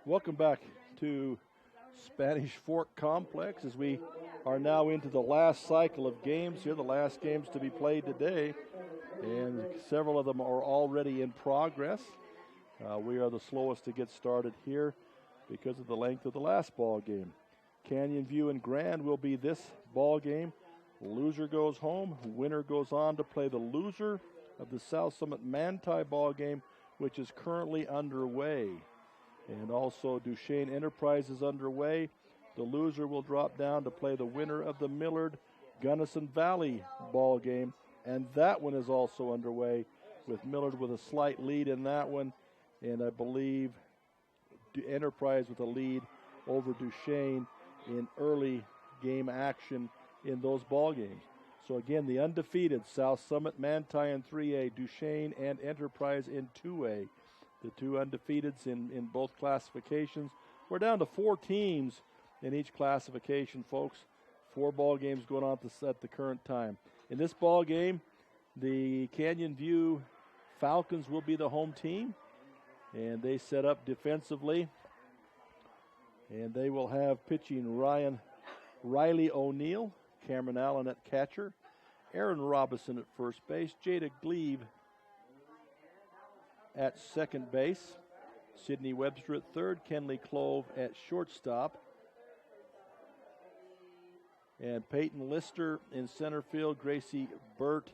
Welcome back to Spanish Fork Complex as we are now into the last cycle of games here, the last games to be played today, and several of them are already in progress. We are the slowest to get started here because of the length of the last ball game. Canyon View and Grand will be this ball game. Loser goes home. Winner goes on to play the loser of the South Summit Manti ball game, which is currently underway. And also Duchesne Enterprise is underway. The loser will drop down to play the winner of the Millard Gunnison Valley ball game. And that one is also underway with Millard with a slight lead in that one. And I believe Enterprise with a lead over Duchesne in early game action in those ball games. So again, the undefeated South Summit Manti in 3A, Duchesne and Enterprise in 2A. The two undefeateds in both classifications. We're down to 4 teams in each classification, folks. 4 ball games going on at the current time. In this ball game, the Canyon View Falcons will be the home team, and they set up defensively. And they will have pitching Riley O'Neill, Cameron Allen at catcher, Aaron Robinson at first base, Jada Glebe at second base, Sydney Webster at third, Kenley Clove at shortstop, and Peyton Lister in center field, Gracie Burt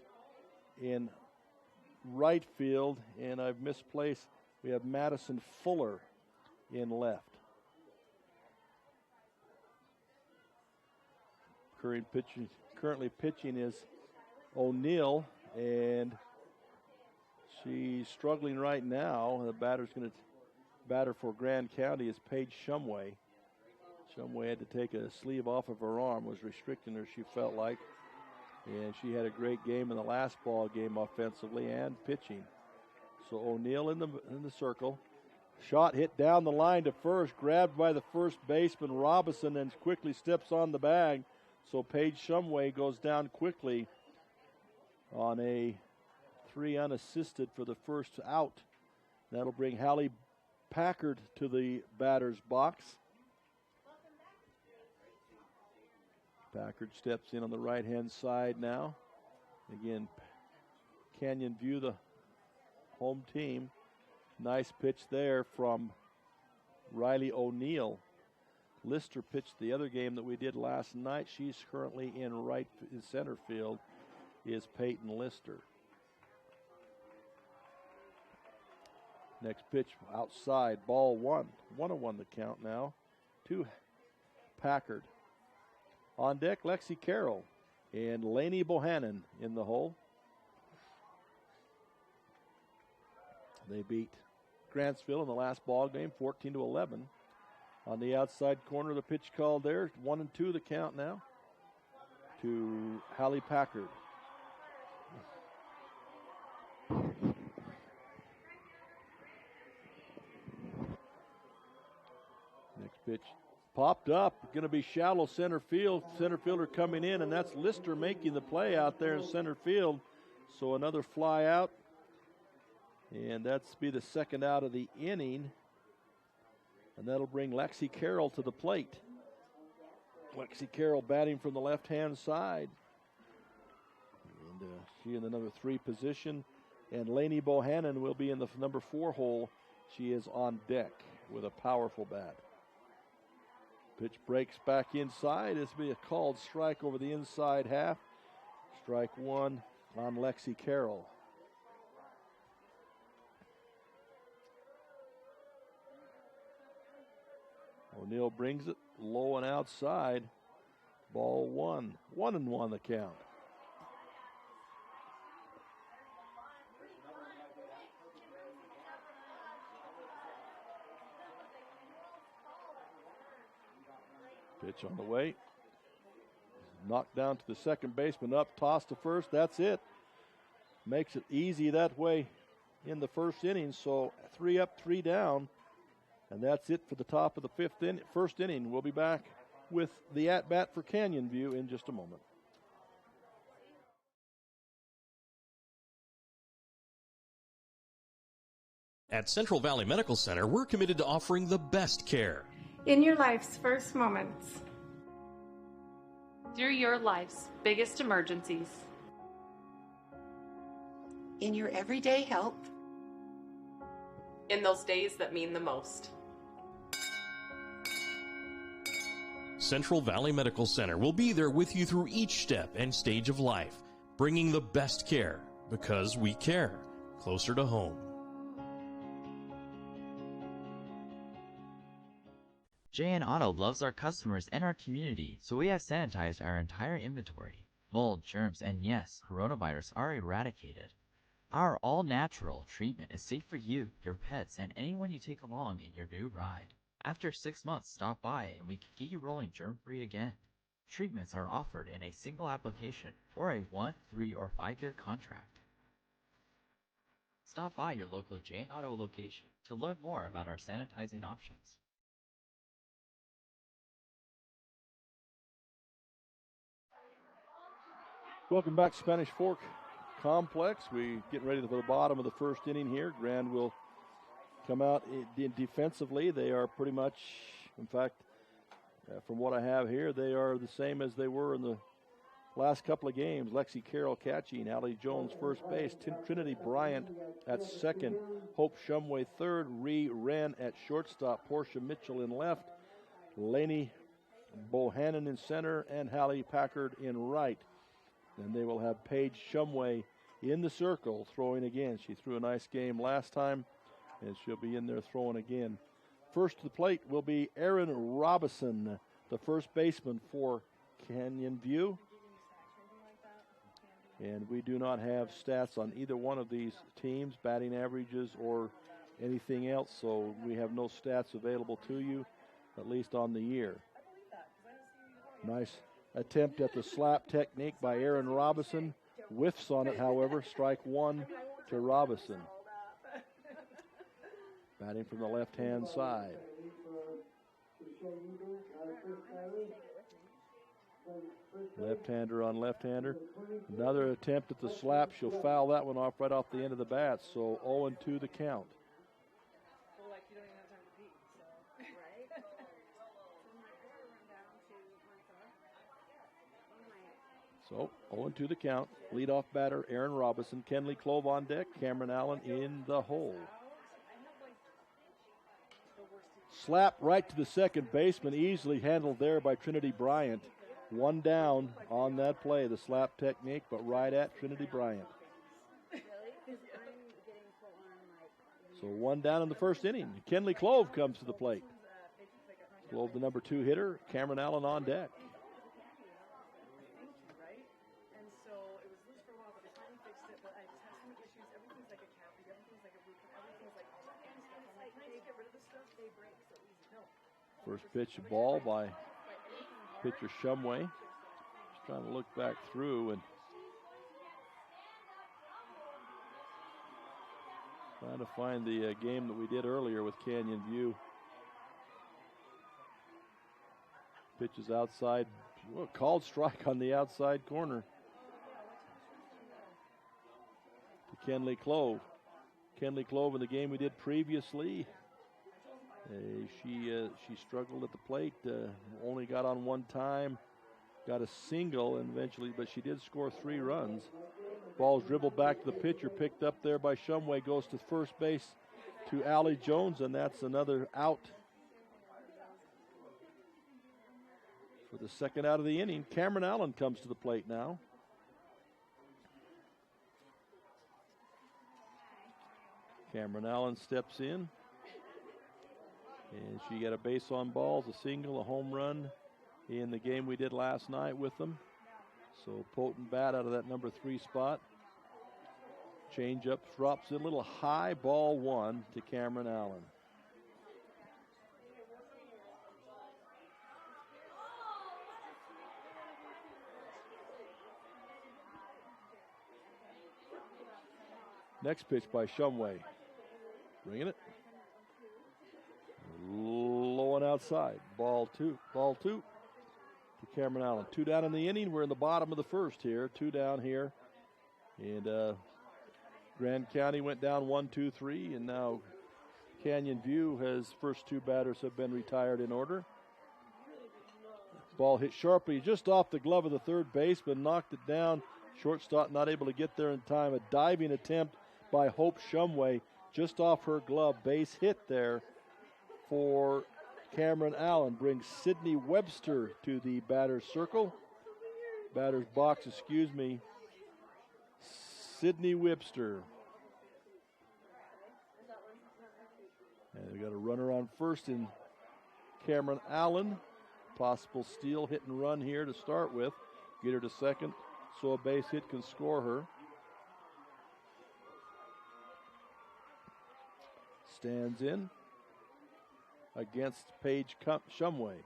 in right field, and I've misplaced, we have Madison Fuller in left. Currently pitching is O'Neill, and she's struggling right now. The batter's going to batter for Grand County is Paige Shumway. Shumway had to take a sleeve off of her arm, was restricting her, she felt like. And she had a great game in the last ball game offensively and pitching. So O'Neill in the circle. Shot hit down the line to first, grabbed by the first baseman Robinson, and quickly steps on the bag. So Paige Shumway goes down quickly on a 3 unassisted for the first out. That'll bring Hallie Packard to the batter's box. Packard steps in on the right-hand side now. Again, Canyon View, the home team. Nice pitch there from Riley O'Neill. Lister pitched the other game that we did last night. She's currently in center field, is Peyton Lister. Next pitch outside, ball 1. 1-1 the count now to Packard. On deck, Lexi Carroll and Lainey Bohannon in the hole. They beat Grantsville in the last ball game, 14-11. On the outside corner, the pitch called there. 1-2 the count now to Hallie Packard. Next pitch popped up, going to be shallow center field. Center fielder coming in, and that's Lister making the play out there in center field. So another fly out, and that's be the second out of the inning. And that'll bring Lexi Carroll to the plate. Lexi Carroll batting from the left-hand side. And she in the number 3 position. And Lainey Bohannon will be in the number 4 hole. She is on deck with a powerful bat. Pitch breaks back inside. This will be a called strike over the inside half. Strike 1 on Lexi Carroll. O'Neill brings it low and outside. Ball 1. 1-1 the count. Pitch on the way. Knocked down to the second baseman, up, toss to first. That's it. Makes it easy that way in the first inning. So 3 up, 3 down. And that's it for the top of the first inning. We'll be back with the at-bat for Canyon View in just a moment. At Central Valley Medical Center, we're committed to offering the best care. In your life's first moments. Through your life's biggest emergencies. In your everyday help. In those days that mean the most. Central Valley Medical Center will be there with you through each step and stage of life, bringing the best care because we care, closer to home. JN Auto loves our customers and our community, so we have sanitized our entire inventory. Mold, germs, and yes, coronavirus are eradicated. Our all-natural treatment is safe for you, your pets, and anyone you take along in your new ride. After 6 months, stop by and we can get you rolling germ-free again. Treatments are offered in a single application or a 1, 3, or 5-year contract. Stop by your local JN Auto location to learn more about our sanitizing options. Welcome back to Spanish Fork Complex. We getting ready for the bottom of the first inning here. Grand will come out defensively. They are pretty much, in fact, from what I have here, they are the same as they were in the last couple of games. Lexi Carroll catching, Allie Jones first base, Trinity Bryant at second, Hope Shumway third, Ree Wren at shortstop, Portia Mitchell in left, Lainey Bohannon in center, and Hallie Packard in right. And they will have Paige Shumway in the circle throwing again. She threw a nice game last time, and she'll be in there throwing again. First to the plate will be Aaron Robison, the first baseman for Canyon View. And we do not have stats on either one of these teams, batting averages or anything else, so we have no stats available to you, at least on the year. Nice attempt at the slap technique by Aaron Robison. Whiffs on it, however. Strike one to Robison. Batting from the left-hand side. Left-hander on left-hander. Another attempt at the slap. She'll foul that one off right off the end of the bat. So 0-2 the count. So 0-2 the count. Leadoff batter Aaron Robinson. Kenley Clove on deck. Cameron Allen in the hole. Slap right to the second baseman. Easily handled there by Trinity Bryant. One down on that play. The slap technique, but right at Trinity Bryant. So one down in the first inning. Kenley Clove comes to the plate. Clove, the number 2 hitter. Cameron Allen on deck. First pitch, a ball by pitcher Shumway. Just trying to look back through and trying to find the game that we did earlier with Canyon View. Pitch is outside. Well, called strike on the outside corner to Kenley Clove. Kenley Clove in the game we did previously. She struggled at the plate, only got on one time, got a single and eventually, but she did score 3 runs. Ball's dribbled back to the pitcher, picked up there by Shumway, goes to first base to Allie Jones, and that's another out. For the second out of the inning, Cameron Allen comes to the plate now. Cameron Allen steps in. And she got a base on balls, a single, a home run in the game we did last night with them. So potent bat out of that number 3 spot. Change up, drops it a little high, ball 1 to Cameron Allen. Next pitch by Shumway. Bringing it. Low and outside. Ball 2 to Cameron Allen. 2 down in the inning. We're in the bottom of the first here. 2 down here. And Grand County went down 1, 2, 3. And now Canyon View has first two batters have been retired in order. Ball hit sharply just off the glove of the third baseman, knocked it down. Shortstop not able to get there in time. A diving attempt by Hope Shumway just off her glove. Base hit there for Cameron Allen. Brings Sydney Webster to the batter's circle. Batter's box, excuse me. Sydney Webster. And we got a runner on first in Cameron Allen. Possible steal, hit and run here to start with. Get her to second, so a base hit can score her. Stands in against Paige Shumway.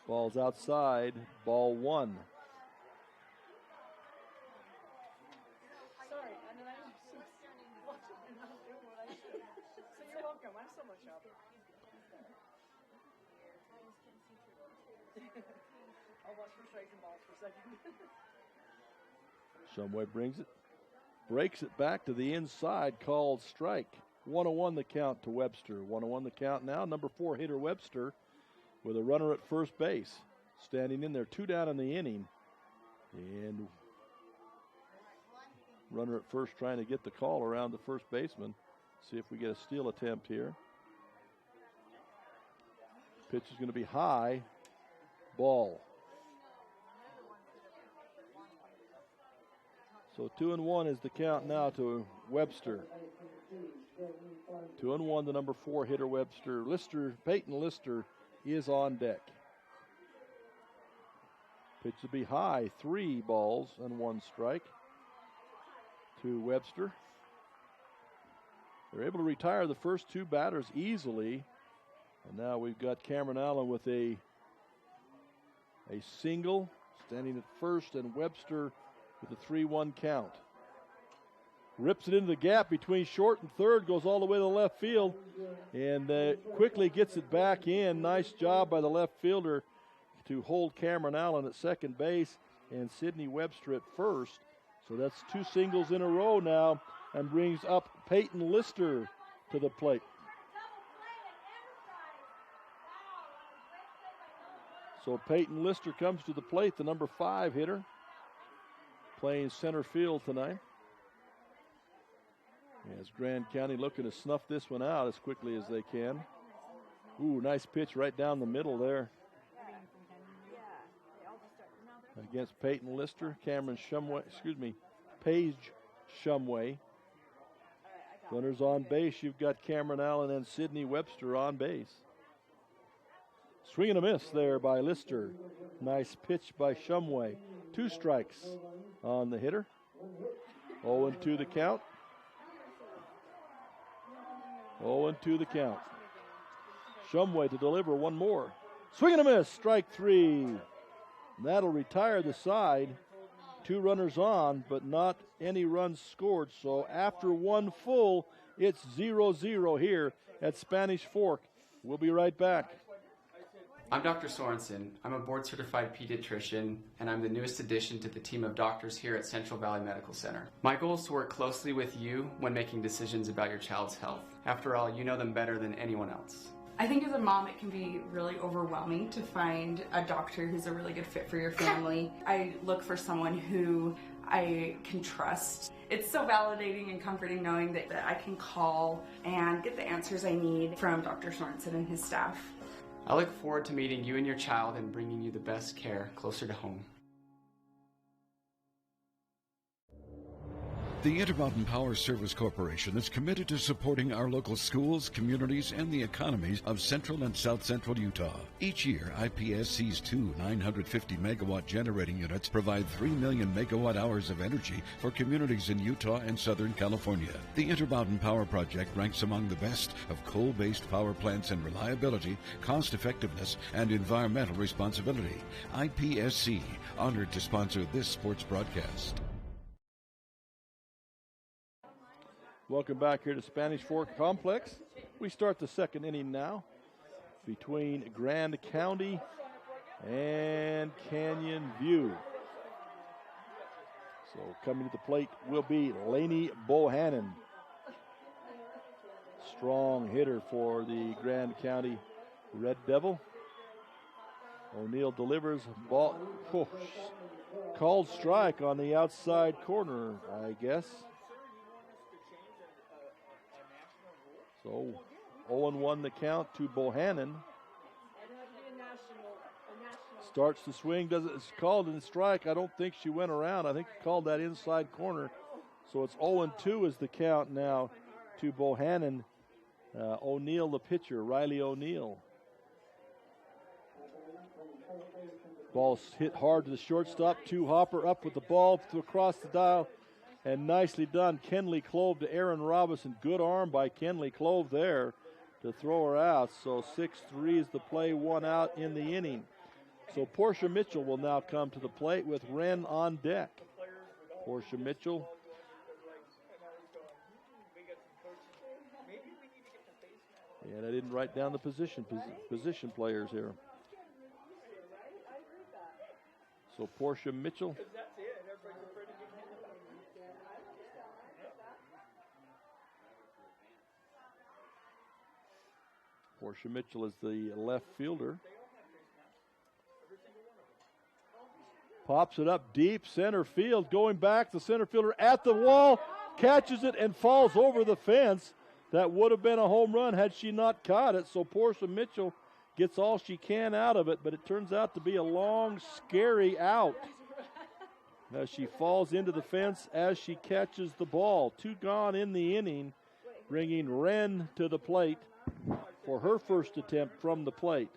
Ball's outside, ball one. Sorry, I mean, so you're welcome. I'm so much up. I'll watch for strikes and balls for a second. Shumway brings it, breaks it back to the inside, called strike. 1-1 the count to Webster. 1-1 the count now. Number 4 hitter Webster with a runner at first base. Standing in there, 2 down in the inning. And runner at first trying to get the call around the first baseman. See if we get a steal attempt here. Pitch is going to be high. Ball. So 2-1 is the count now to Webster. 2-1 the number 4 hitter Webster. Peyton Lister is on deck. Pitch to be high. 3 balls and 1 strike to Webster. They're able to retire the first 2 batters easily. And now we've got Cameron Allen with a single, standing at first, and Webster with a 3-1 count. Rips it into the gap between short and third, goes all the way to the left field, and quickly gets it back in. Nice job by the left fielder to hold Cameron Allen at second base and Sydney Webster at first. So that's 2 singles in a row now, and brings up Peyton Lister to the plate. So Peyton Lister comes to the plate, the number 5 hitter, playing center field tonight. As Grand County looking to snuff this one out as quickly as they can. Ooh, nice pitch right down the middle there. Against Peyton Lister, Paige Shumway. Runners on base, you've got Cameron Allen and Sydney Webster on base. Swing and a miss there by Lister. Nice pitch by Shumway. 2 strikes on the hitter. 0-2 the count. 0-2 the count. Shumway to deliver one more. Swing and a miss, strike 3. And that'll retire the side. 2 runners on, but not any runs scored. So after 1 full, it's 0-0 here at Spanish Fork. We'll be right back. I'm Dr. Sorensen. I'm a board-certified pediatrician, and I'm the newest addition to the team of doctors here at Central Valley Medical Center. My goal is to work closely with you when making decisions about your child's health. After all, you know them better than anyone else. I think as a mom, it can be really overwhelming to find a doctor who's a really good fit for your family. I look for someone who I can trust. It's so validating and comforting knowing that I can call and get the answers I need from Dr. Sorensen and his staff. I look forward to meeting you and your child and bringing you the best care closer to home. The Intermountain Power Service Corporation is committed to supporting our local schools, communities, and the economies of central and south central Utah. Each year, IPSC's 2 950-megawatt generating units provide 3 million megawatt hours of energy for communities in Utah and Southern California. The Intermountain Power Project ranks among the best of coal-based power plants in reliability, cost-effectiveness, and environmental responsibility. IPSC, honored to sponsor this sports broadcast. Welcome back here to Spanish Fork Complex. We start the second inning now between Grand County and Canyon View. So coming to the plate will be Lainey Bohannon. strong hitter for the Grand County Red Devil. O'Neill delivers, ball, called strike on the outside corner, I guess. So 0-1 the count to Bohannon. Starts the swing, it's called in strike. I don't think she went around. I think he called that inside corner. So it's 0-2 is the count now to Bohannon. O'Neill, the pitcher, Riley O'Neill. Ball's hit hard to the shortstop. Hopper up with the ball across the dial. And nicely done. Kenley Clove to Aaron Robinson. Good arm by Kenley Clove there to throw her out. So 6-3 is the play, 1 out in the inning. So Portia Mitchell will now come to the plate with Wren on deck. Portia Mitchell. And I didn't write down the position players here. So Portia Mitchell. Portia Mitchell is the left fielder. Pops it up deep, center field, going back. The center fielder at the wall, catches it and falls over the fence. That would have been a home run had she not caught it. So Portia Mitchell gets all she can out of it, but it turns out to be a long, scary out as she falls into the fence as she catches the ball. 2 gone in the inning, bringing Wren to the plate for her first attempt from the plate.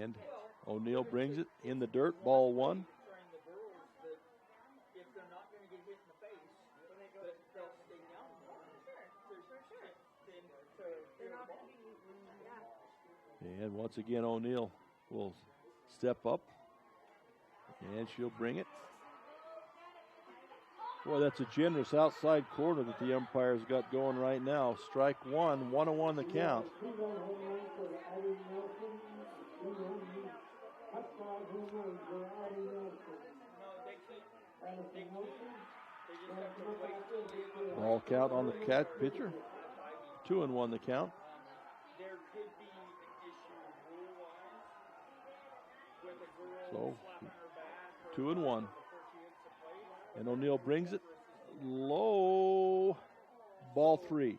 And O'Neill brings it in the dirt, ball 1. And once again, O'Neill will step up, and she'll bring it. Boy, that's a generous outside corner that the umpire's got going right now. Strike 1, 1-1 the count. Ball count on the pitcher. 2-1 the count. So 2-1. And O'Neill brings it low. Ball 3.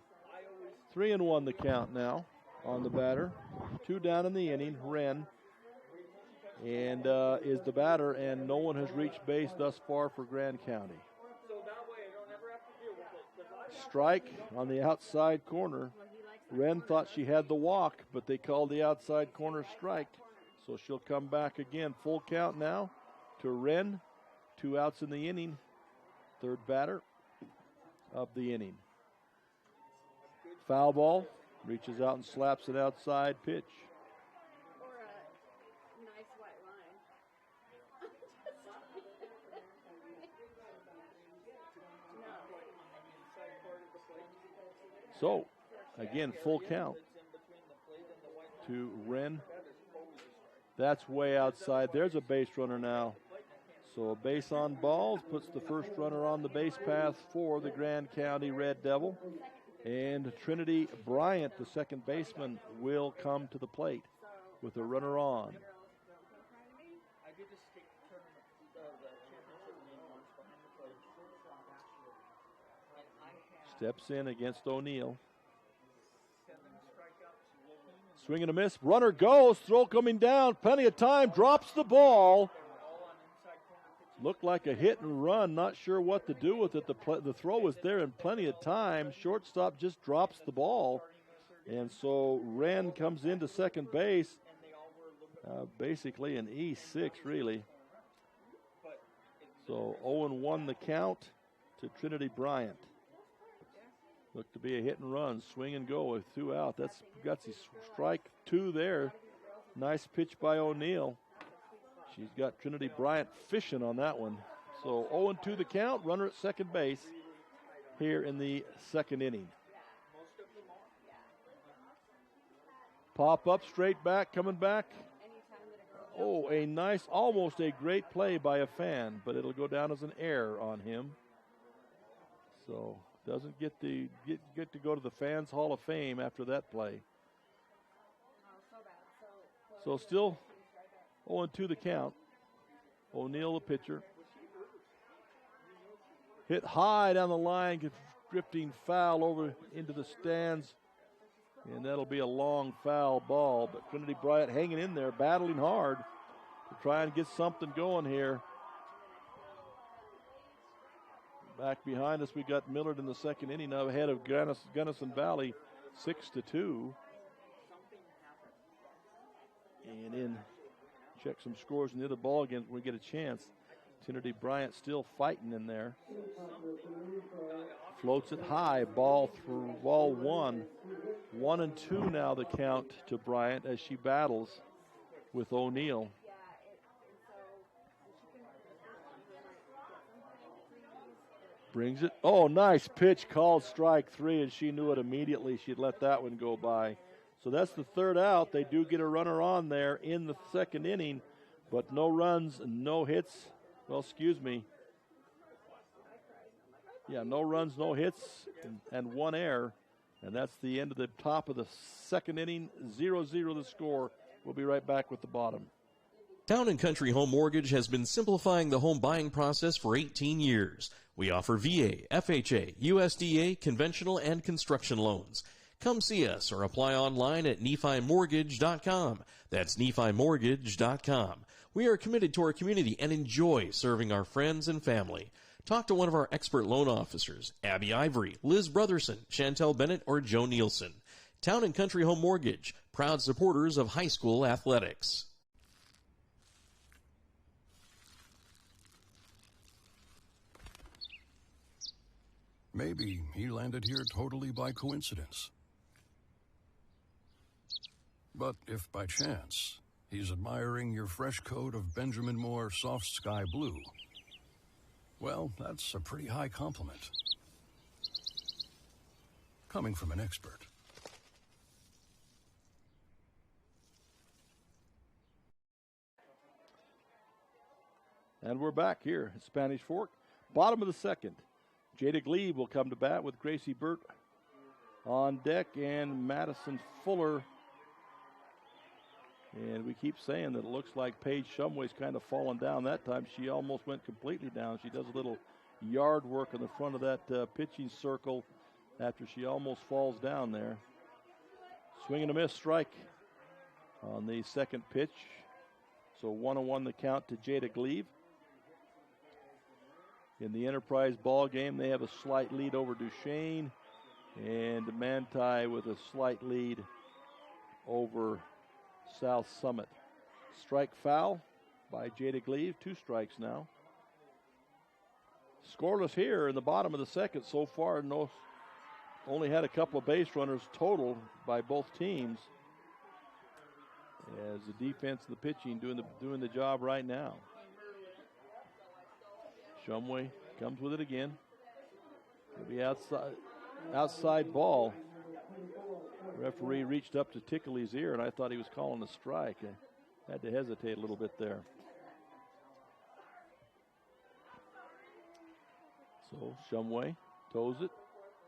3-1 the count now on the batter. 2 down in the inning. Wren and is the batter, and no one has reached base thus far for Grand County. Strike on the outside corner. Wren thought she had the walk, but they called the outside corner strike. So she'll come back again. Full count now to Wren. 2 outs in the inning. Third batter of the inning. Foul ball. Reaches out and slaps it outside. Pitch. So, again, full count to Wren. That's way outside. There's a base runner now. So a base on balls puts the first runner on the base path for the Grand County Red Devil. And Trinity Bryant, the second baseman, will come to the plate with a runner on. Steps in against O'Neill. Swing and a miss. Runner goes. Throw coming down. Plenty of time. Drops the ball. Looked like a hit and run. Not sure what to do with it. The throw was there in plenty of time. Shortstop just drops the ball. And so Wren comes into second base. Basically an E6, really. So 0-1 the count to Trinity Bryant. Looked to be a hit and run, swing and go with 2 out. That's gutsy. Strike 2 there. Nice pitch by O'Neill. She's got Trinity Bryant fishing on that one. So 0-2 the count. Runner at second base here in the second inning. Pop up, straight back, coming back. Oh, a nice, almost a great play by a fan, but it'll go down as an error on him. So doesn't get to go to the Fans Hall of Fame after that play. So still 0-2 the count. O'Neill, the pitcher. Hit high down the line, gets drifting foul over into the stands. And that'll be a long foul ball. But Trinity Bryant hanging in there, battling hard to try and get something going here. Back behind us, we got Millard in the second inning, now ahead of Gunnison Valley, 6-2. And in, check some scores in the other ball games when we get a chance. Trinity Bryant still fighting in there. Floats it high, ball through ball one. 1-2 now the count to Bryant as she battles with O'Neill. Brings it. Oh, nice pitch, called strike three, and she knew it immediately. She'd let that one go by. So that's the third out. They do get a runner on there in the second inning, but no runs, no hits. Well, excuse me. Yeah, no runs, no hits, and one error. And that's the end of the top of the second inning. 0-0 the score. We'll be right back with the bottom. Town & Country Home Mortgage has been simplifying the home buying process for 18 years. We offer VA, FHA, USDA, conventional, and construction loans. Come see us or apply online at NephiMortgage.com. That's NephiMortgage.com. We are committed to our community and enjoy serving our friends and family. Talk to one of our expert loan officers, Abby Ivory, Liz Brotherson, Chantel Bennett, or Joe Nielsen. Town & Country Home Mortgage, proud supporters of high school athletics. Maybe he landed here totally by coincidence. But if by chance he's admiring your fresh coat of Benjamin Moore soft sky blue, well, that's a pretty high compliment. Coming from an expert. And we're back here at Spanish Fork. Bottom of the second. Jada Glebe will come to bat with Gracie Burt on deck and Madison Fuller. And we keep saying that it looks like Paige Shumway's kind of fallen down. That time she almost went completely down. She does a little yard work in the front of that pitching circle after she almost falls down there. Swing and a miss, strike on the second pitch. So 1-1 the count to Jada Glebe. In the Enterprise ball game, they have a slight lead over Duchesne, and Manti with a slight lead over South Summit. Strike foul by Jada Glebe, 2 strikes now. Scoreless here in the bottom of the second so far. Only had a couple of base runners total by both teams. As the defense and the pitching doing the job right now. Shumway comes with it again. It'll be outside ball. The referee reached up to tickle his ear, and I thought he was calling a strike. I had to hesitate a little bit there. So Shumway toes it,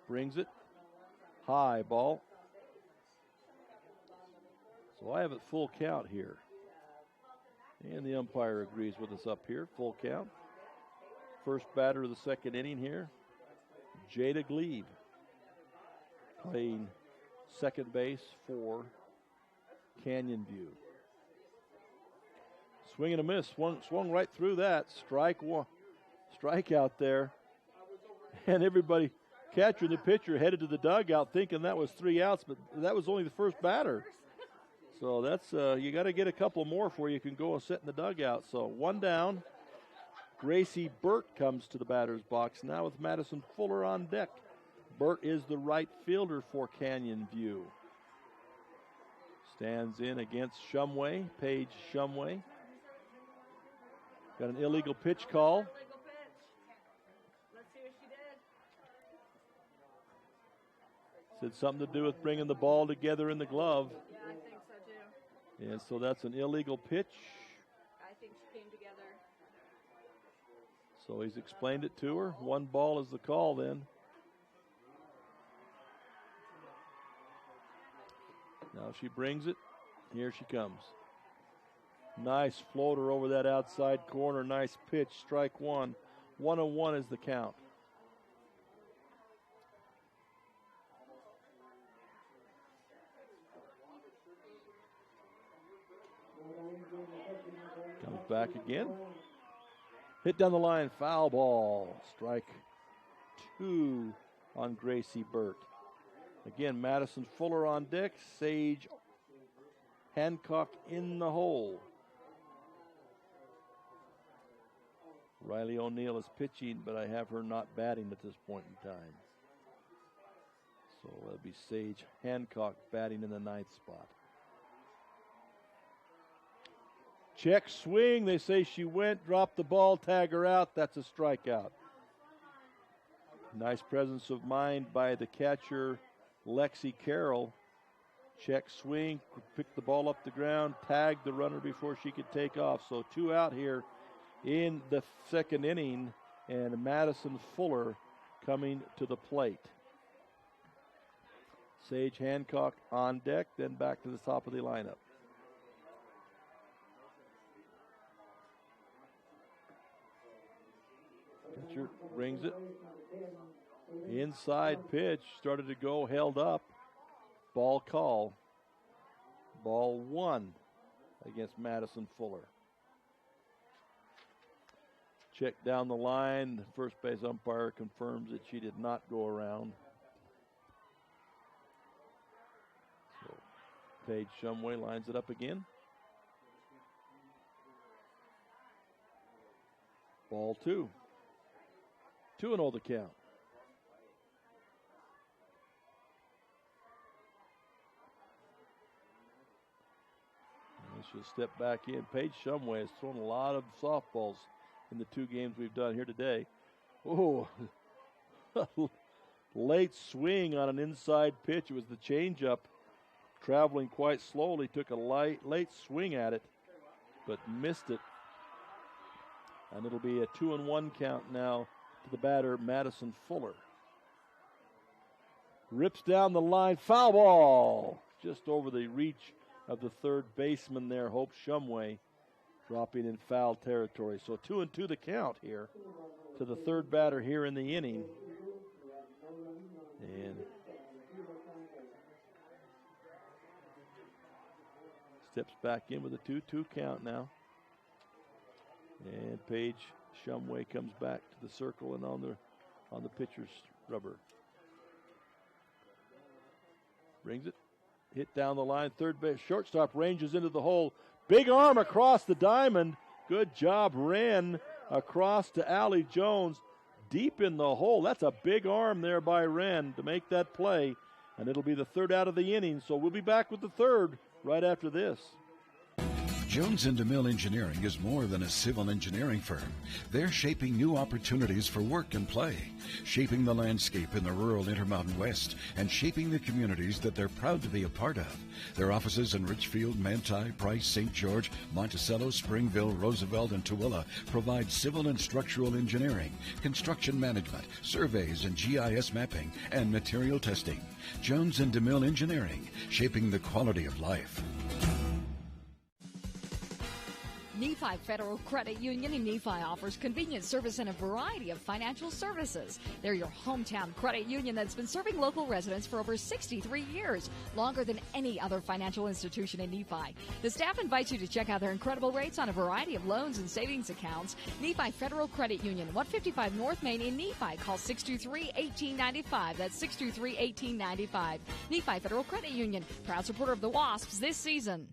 brings it, high ball. So I have it full count here. And the umpire agrees with us up here, full count. First batter of the second inning here, Jada Glebe, playing second base for Canyon View. Swing and a miss, swung right through that. Strike out there. And everybody, catcher and the pitcher, headed to the dugout thinking that was 3 outs, but that was only the first batter. So that's, you got to get a couple more before you can go and sit in the dugout. So 1 down. Gracie Burt comes to the batter's box now with Madison Fuller on deck. Burt is the right fielder for Canyon View. Stands in against Shumway, Paige Shumway. Got an illegal pitch call. Let's see what she did. Said something to do with bringing the ball together in the glove. Yeah, I think so too. And so that's an illegal pitch. So he's explained it to her. 1 ball is the call then. Now she brings it. Here she comes. Nice floater over that outside corner. Nice pitch. Strike 1. 1-1 is the count. Comes back again. Hit down the line. Foul ball. Strike 2 on Gracie Burt. Again, Madison Fuller on deck. Sage Hancock in the hole. Riley O'Neill is pitching, but I have her not batting at this point in time. So that'll be Sage Hancock batting in the 9th spot. Check swing. They say she went, dropped the ball, tag her out. That's a strikeout. Nice presence of mind by the catcher, Lexi Carroll. Check swing, picked the ball up the ground, tagged the runner before she could take off. So 2 out here in the 2nd inning, and Madison Fuller coming to the plate. Sage Hancock on deck, then back to the top of the lineup. Pitcher brings it. Inside pitch, started to go, held up. Ball call. Ball 1 against Madison Fuller. Check down the line. The first base umpire confirms that she did not go around. So Paige Shumway lines it up again. Ball 2. 2-0 the count. And she'll step back in. Paige Shumway has thrown a lot of softballs in the 2 games we've done here today. Oh, late swing on an inside pitch. It was the changeup, traveling quite slowly. Took a late swing at it, but missed it. And it'll be a 2-1 count now to the batter, Madison Fuller. Rips down the line, foul ball. Just over the reach of the 3rd baseman there, Hope Shumway, dropping in foul territory. So 2-2 the count here to the 3rd batter here in the inning. And steps back in with a 2-2 count now. And Paige Shumway comes back to the circle and on the pitcher's rubber. Brings it. Hit down the line. 3rd base. Shortstop ranges into the hole. Big arm across the diamond. Good job, Wren. Across to Allie Jones. Deep in the hole. That's a big arm there by Wren to make that play. And it'll be the 3rd out of the inning. So we'll be back with the 3rd right after this. Jones and DeMille Engineering is more than a civil engineering firm. They're shaping new opportunities for work and play, shaping the landscape in the rural Intermountain West, and shaping the communities that they're proud to be a part of. Their offices in Richfield, Manti, Price, St. George, Monticello, Springville, Roosevelt, and Tooele provide civil and structural engineering, construction management, surveys and GIS mapping, and material testing. Jones and DeMille Engineering, shaping the quality of life. Nephi Federal Credit Union in Nephi offers convenient service and a variety of financial services. They're your hometown credit union that's been serving local residents for over 63 years, longer than any other financial institution in Nephi. The staff invites you to check out their incredible rates on a variety of loans and savings accounts. Nephi Federal Credit Union, 155 North Main in Nephi. Call 623-1895. That's 623-1895. Nephi Federal Credit Union, proud supporter of the Wasps this season.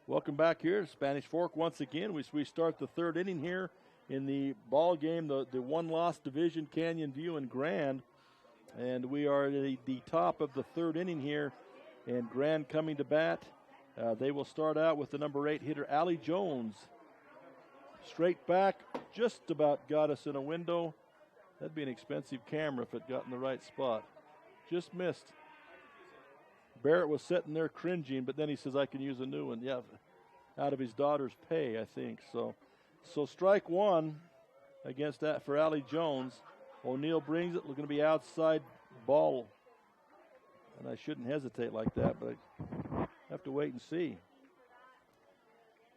Welcome back here to Spanish Fork once again. We start the 3rd inning here in the ball game, the 1-loss division, Canyon View and Grand. And we are at the top of the 3rd inning here, and Grand coming to bat. They will start out with the number 8 hitter, Allie Jones. Straight back, just about got us in a window. That'd be an expensive camera if it got in the right spot. Just missed. Barrett was sitting there cringing, but then he says, I can use a new one. Yeah, out of his daughter's pay, I think. So strike one against that for Allie Jones. O'Neill brings it. We're going to be outside ball. And I shouldn't hesitate like that, but I have to wait and see.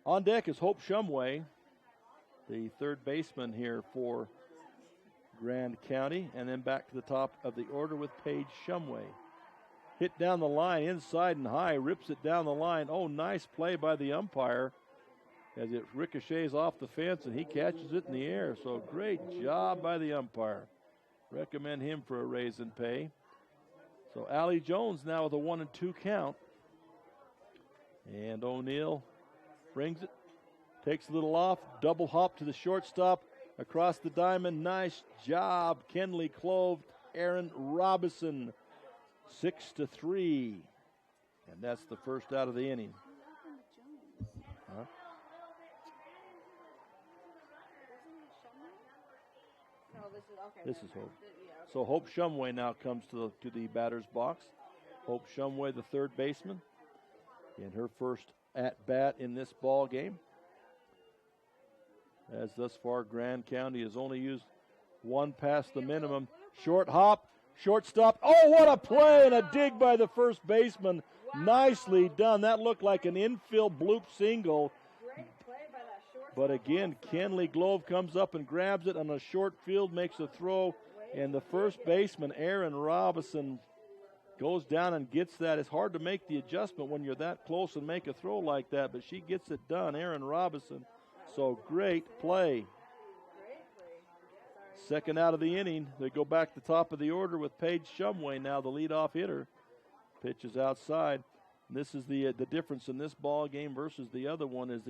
On deck is Hope Shumway, the third baseman here for Grand County. And then back to the top of the order with Paige Shumway. Hit down the line, inside and high, rips it down the line. Oh, nice play by the umpire as it ricochets off the fence and he catches it in the air. So great job by the umpire. Recommend him for a raise in pay. So Allie Jones now with a 1-2 count. And O'Neill brings it, takes a little off, double hop to the shortstop, across the diamond. Nice job, Kenley Clove, Aaron Robinson, 6-3. And that's the first out of the inning. Huh? This is Hope. So Hope Shumway now comes to the batter's box. Hope Shumway, the third baseman, in her first at-bat in this ball game. As thus far, Grand County has only used one past the minimum. Short hop, shortstop. Oh, what a play and a dig by the first baseman. Nicely done. That looked like an infield bloop single. But again, Kenley Glove comes up and grabs it on a short field, makes a throw, and the first baseman, Aaron Robinson, goes down and gets that. It's hard to make the adjustment when you're that close and make a throw like that, but she gets it done, Aaron Robinson. So great play. Second out of the inning. They go back to the top of the order with Paige Shumway now, the leadoff hitter. Pitch is outside. And this is the difference in this ball game versus the other one is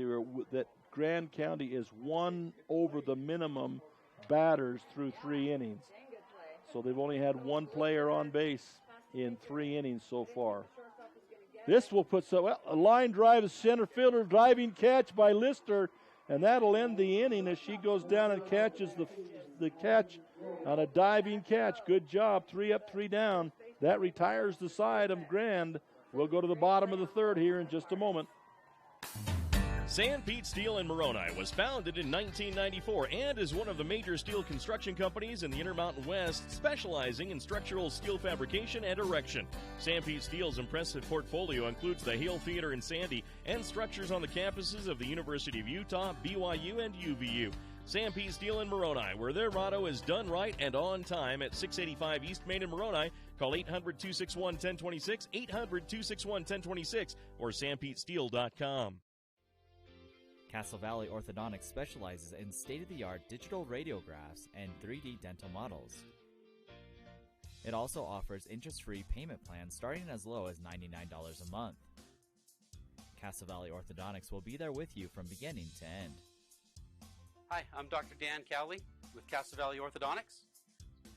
that Grand County is 1 over the minimum batters through 3 innings. So they've only had one player on base in 3 innings so far. This will put a line drive to center fielder, driving catch by Lister, and that'll end the inning as she goes down and catches the catch on a diving catch. Good job, 3 up, 3 down. That retires the side of Grand. We'll go to the bottom of the third here in just a moment. San Pete Steel in Moroni was founded in 1994 and is one of the major steel construction companies in the Intermountain West, specializing in structural steel fabrication and erection. San Pete Steel's impressive portfolio includes the Hale Theater in Sandy and structures on the campuses of the University of Utah, BYU, and UVU. San Pete Steel in Moroni, where their motto is done right and on time, at 685 East Main in Moroni. Call 800-261-1026, 800-261-1026, or sanpetesteel.com. Castle Valley Orthodontics specializes in state-of-the-art digital radiographs and 3D dental models. It also offers interest-free payment plans starting as low as $99 a month. Castle Valley Orthodontics will be there with you from beginning to end. Hi, I'm Dr. Dan Cowley with Castle Valley Orthodontics.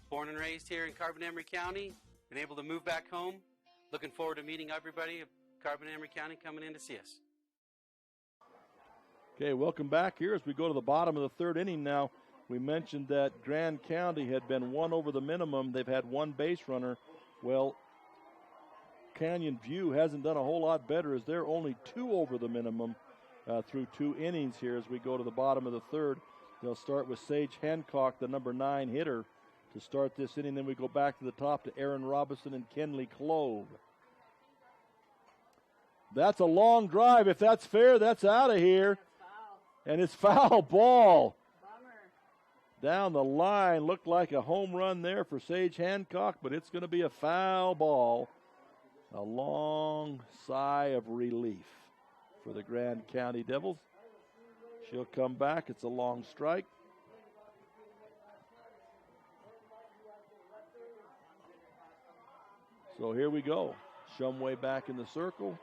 Born and raised here in Carbon-Emery County, been able to move back home. Looking forward to meeting everybody of Carbon-Emery County coming in to see us. Okay, welcome back here as we go to the bottom of the third inning now. We mentioned that Grand County had been 1 over the minimum. They've had one base runner. Well, Canyon View hasn't done a whole lot better as they're only 2 over the minimum through 2 innings here as we go to the bottom of the third. They'll start with Sage Hancock, the number 9 hitter, to start this inning. Then we go back to the top to Aaron Robinson and Kenley Clove. That's a long drive. If that's fair, that's out of here. And it's foul ball. Down the line, looked like a home run there for Sage Hancock, but it's going to be a foul ball. A long sigh of relief for the Grand County Devils. She'll come back. It's a long strike. So here we go. Shumway back in the circle.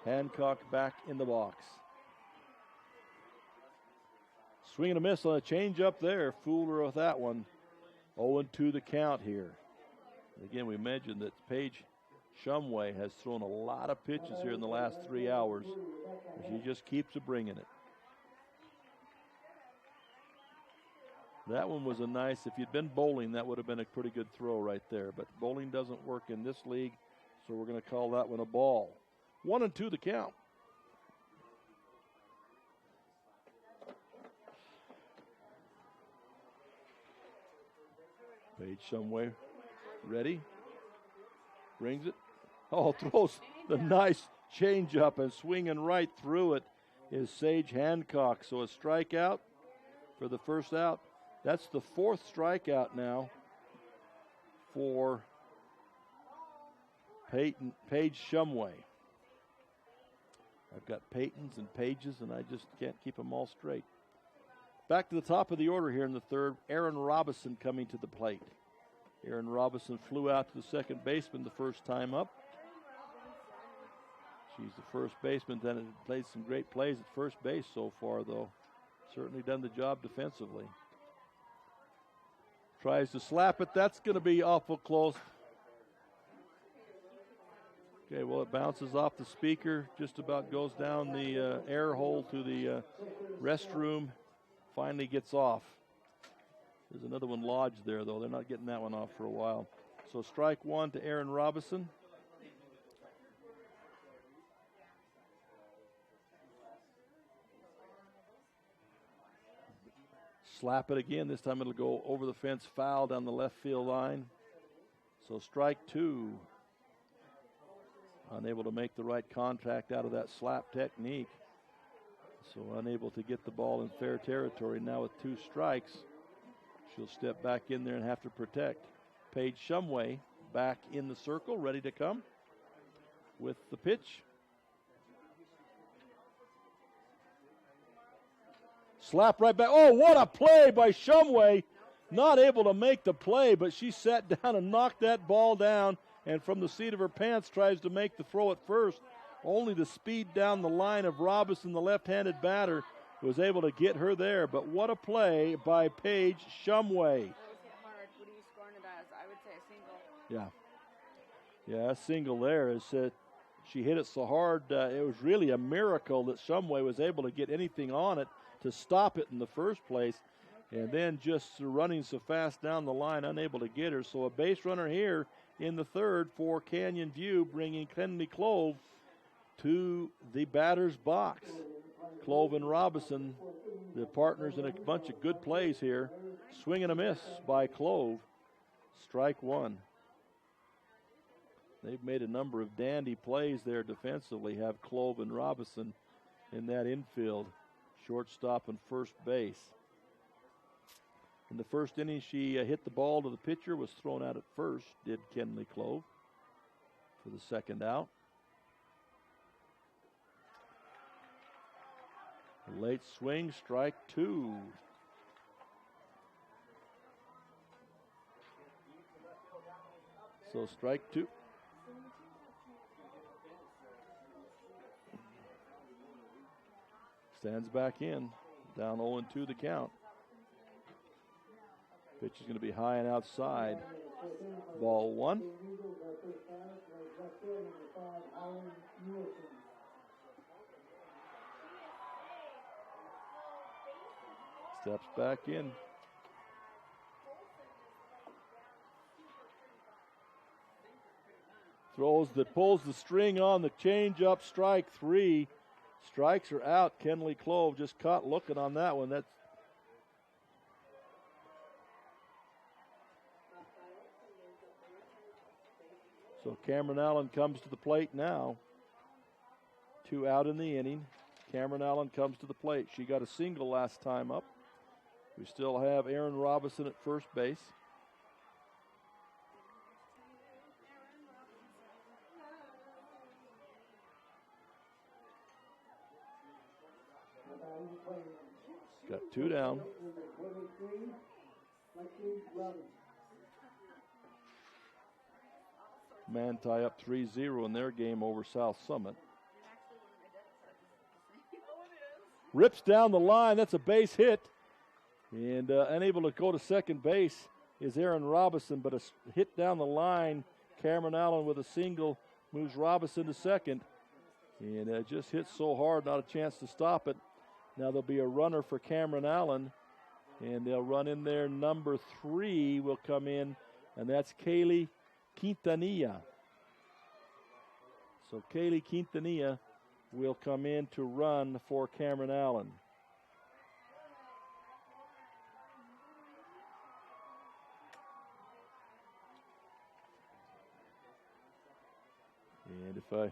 Hancock back in the box. Swing and a miss on a changeup there. Fooled her with that one. 0-2 the count here. Again, we mentioned that Paige Shumway has thrown a lot of pitches here in the last 3 hours. She just keeps bringing it. That one was a nice, if you'd been bowling, that would have been a pretty good throw right there. But bowling doesn't work in this league, so we're going to call that one a ball. 1-2 the count. Paige Shumway ready. Brings it. Oh, throws the nice change up and swinging right through it is Sage Hancock. So a strikeout for the first out. That's the fourth strikeout now for Paige Shumway. I've got Peytons and Pages, and I just can't keep them all straight. Back to the top of the order here in the third. Erin Robison coming to the plate. Erin Robison flew out to the second baseman the first time up. She's the first baseman, then has played some great plays at first base so far, though. Certainly done the job defensively. Tries to slap it. That's going to be awful close. Okay, well, it bounces off the speaker, just about goes down the air hole to the restroom, finally gets off. There's another one lodged there, though. They're not getting that one off for a while. So strike one to Erin Robison. Slap it again. This time it'll go over the fence, foul down the left field line. So strike two. Unable to make the right contact out of that slap technique. So unable to get the ball in fair territory. Now with two strikes, she'll step back in there and have to protect. Paige Shumway back in the circle, ready to come with the pitch. Slap right back. Oh, what a play by Shumway. Not able to make the play, but she sat down and knocked that ball down, and from the seat of her pants tries to make the throw at first. Only the speed down the line of Robison, the left-handed batter, was able to get her there. But what a play by Paige Shumway. Yeah. Yeah, a single there. Is she hit it so hard, it was really a miracle that Shumway was able to get anything on it to stop it in the first place, and then just running so fast down the line, unable to get her. So a base runner here in the third for Canyon View, bringing Kenley Clove to the batter's box. Clove and Robison, the partners in a bunch of good plays here. Swing and a miss by Clove. Strike one. They've made a number of dandy plays there defensively, have Clove and Robison in that infield. Shortstop and first base. In the first inning, she hit the ball to the pitcher, was thrown out at first, did Kenley Clove for the second out. A late swing, strike two. So strike two. Stands back in, down 0-2 the count. Pitch is going to be high and outside. Ball one. Steps back in. Throws that pulls the string on the changeup, strike three. Strikes are out. Kenley Clove just caught looking on that one. That's so Cameron Allen comes to the plate now. Two out in the inning. Cameron Allen comes to the plate. She got a single last time up. We still have Erin Robison at first base. Got two down. Manti up 3-0 in their game over South Summit. Rips down the line. That's a base hit. And unable to go to second base is Erin Robison, but a hit down the line. Cameron Allen with a single moves Robison to second. And just hit so hard, not a chance to stop it. Now there'll be a runner for Cameron Allen, and they'll run in there. Number 3 will come in, and that's Kaylee Quintanilla. So Kaylee Quintanilla will come in to run for Cameron Allen. If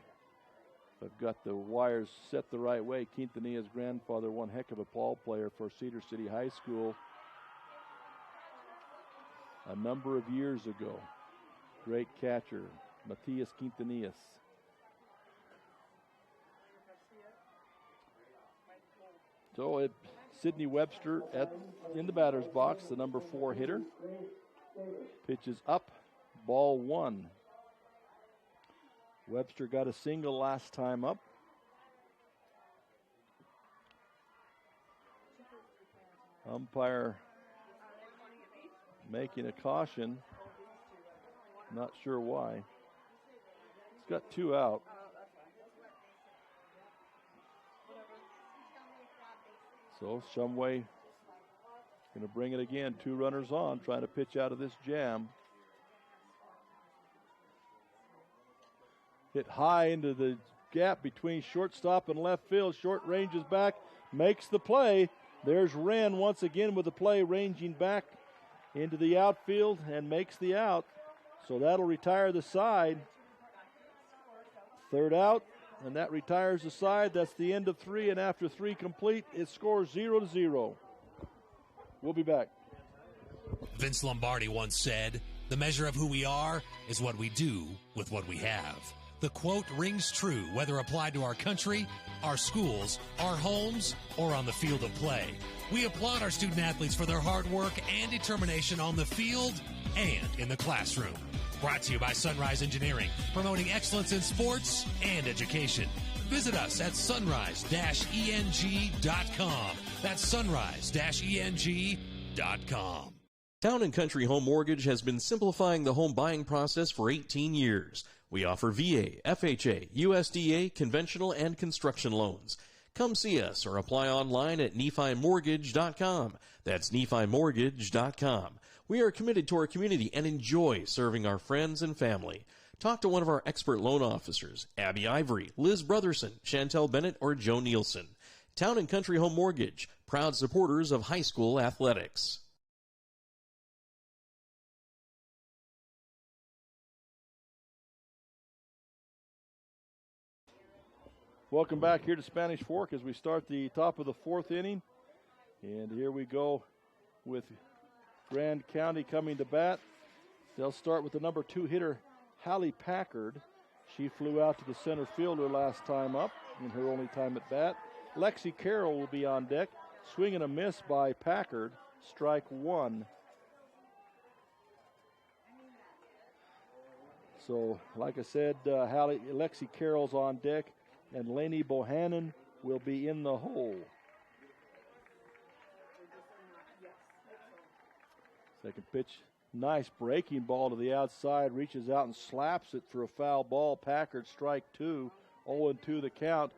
I've got the wires set the right way, Quintanilla's grandfather, one heck of a ball player for Cedar City High School a number of years ago. Great catcher, Matias Quintanillas. So Sydney Webster in the batter's box, the number 4 hitter. Pitches up, ball 1. Webster got a single last time up. Umpire making a caution. Not sure why. He's got 2 out. So Shumway going to bring it again. 2 runners on, trying to pitch out of this jam. Hit high into the gap between shortstop and left field. Short ranges back, makes the play. There's Wren once again with the play, ranging back into the outfield and makes the out. So that'll retire the side. 3rd out, and that retires the side. That's the end of 3, and after 3 complete, it scores 0-0. We'll be back. Vince Lombardi once said, "The measure of who we are is what we do with what we have." The quote rings true whether applied to our country, our schools, our homes, or on the field of play. We applaud our student athletes for their hard work and determination on the field and in the classroom. Brought to you by Sunrise Engineering, promoting excellence in sports and education. Visit us at sunrise-eng.com. That's sunrise-eng.com. Town & Country Home Mortgage has been simplifying the home buying process for 18 years. We offer VA, FHA, USDA, conventional, and construction loans. Come see us or apply online at NephiMortgage.com. That's NephiMortgage.com. We are committed to our community and enjoy serving our friends and family. Talk to one of our expert loan officers, Abby Ivory, Liz Brotherson, Chantel Bennett, or Joe Nielsen. Town & Country Home Mortgage, proud supporters of high school athletics. Welcome back here to Spanish Fork as we start the top of the 4th inning. And here we go with Grand County coming to bat. They'll start with the number 2 hitter, Hallie Packard. She flew out to the center fielder last time up in her only time at bat. Lexi Carroll will be on deck. Swing and a miss by Packard. Strike 1. So, like I said, Lexi Carroll's on deck, and Lainey Bohannon will be in the hole. Second pitch, nice breaking ball to the outside, reaches out and slaps it for a foul ball. Packard strike 2, 0-2 the count.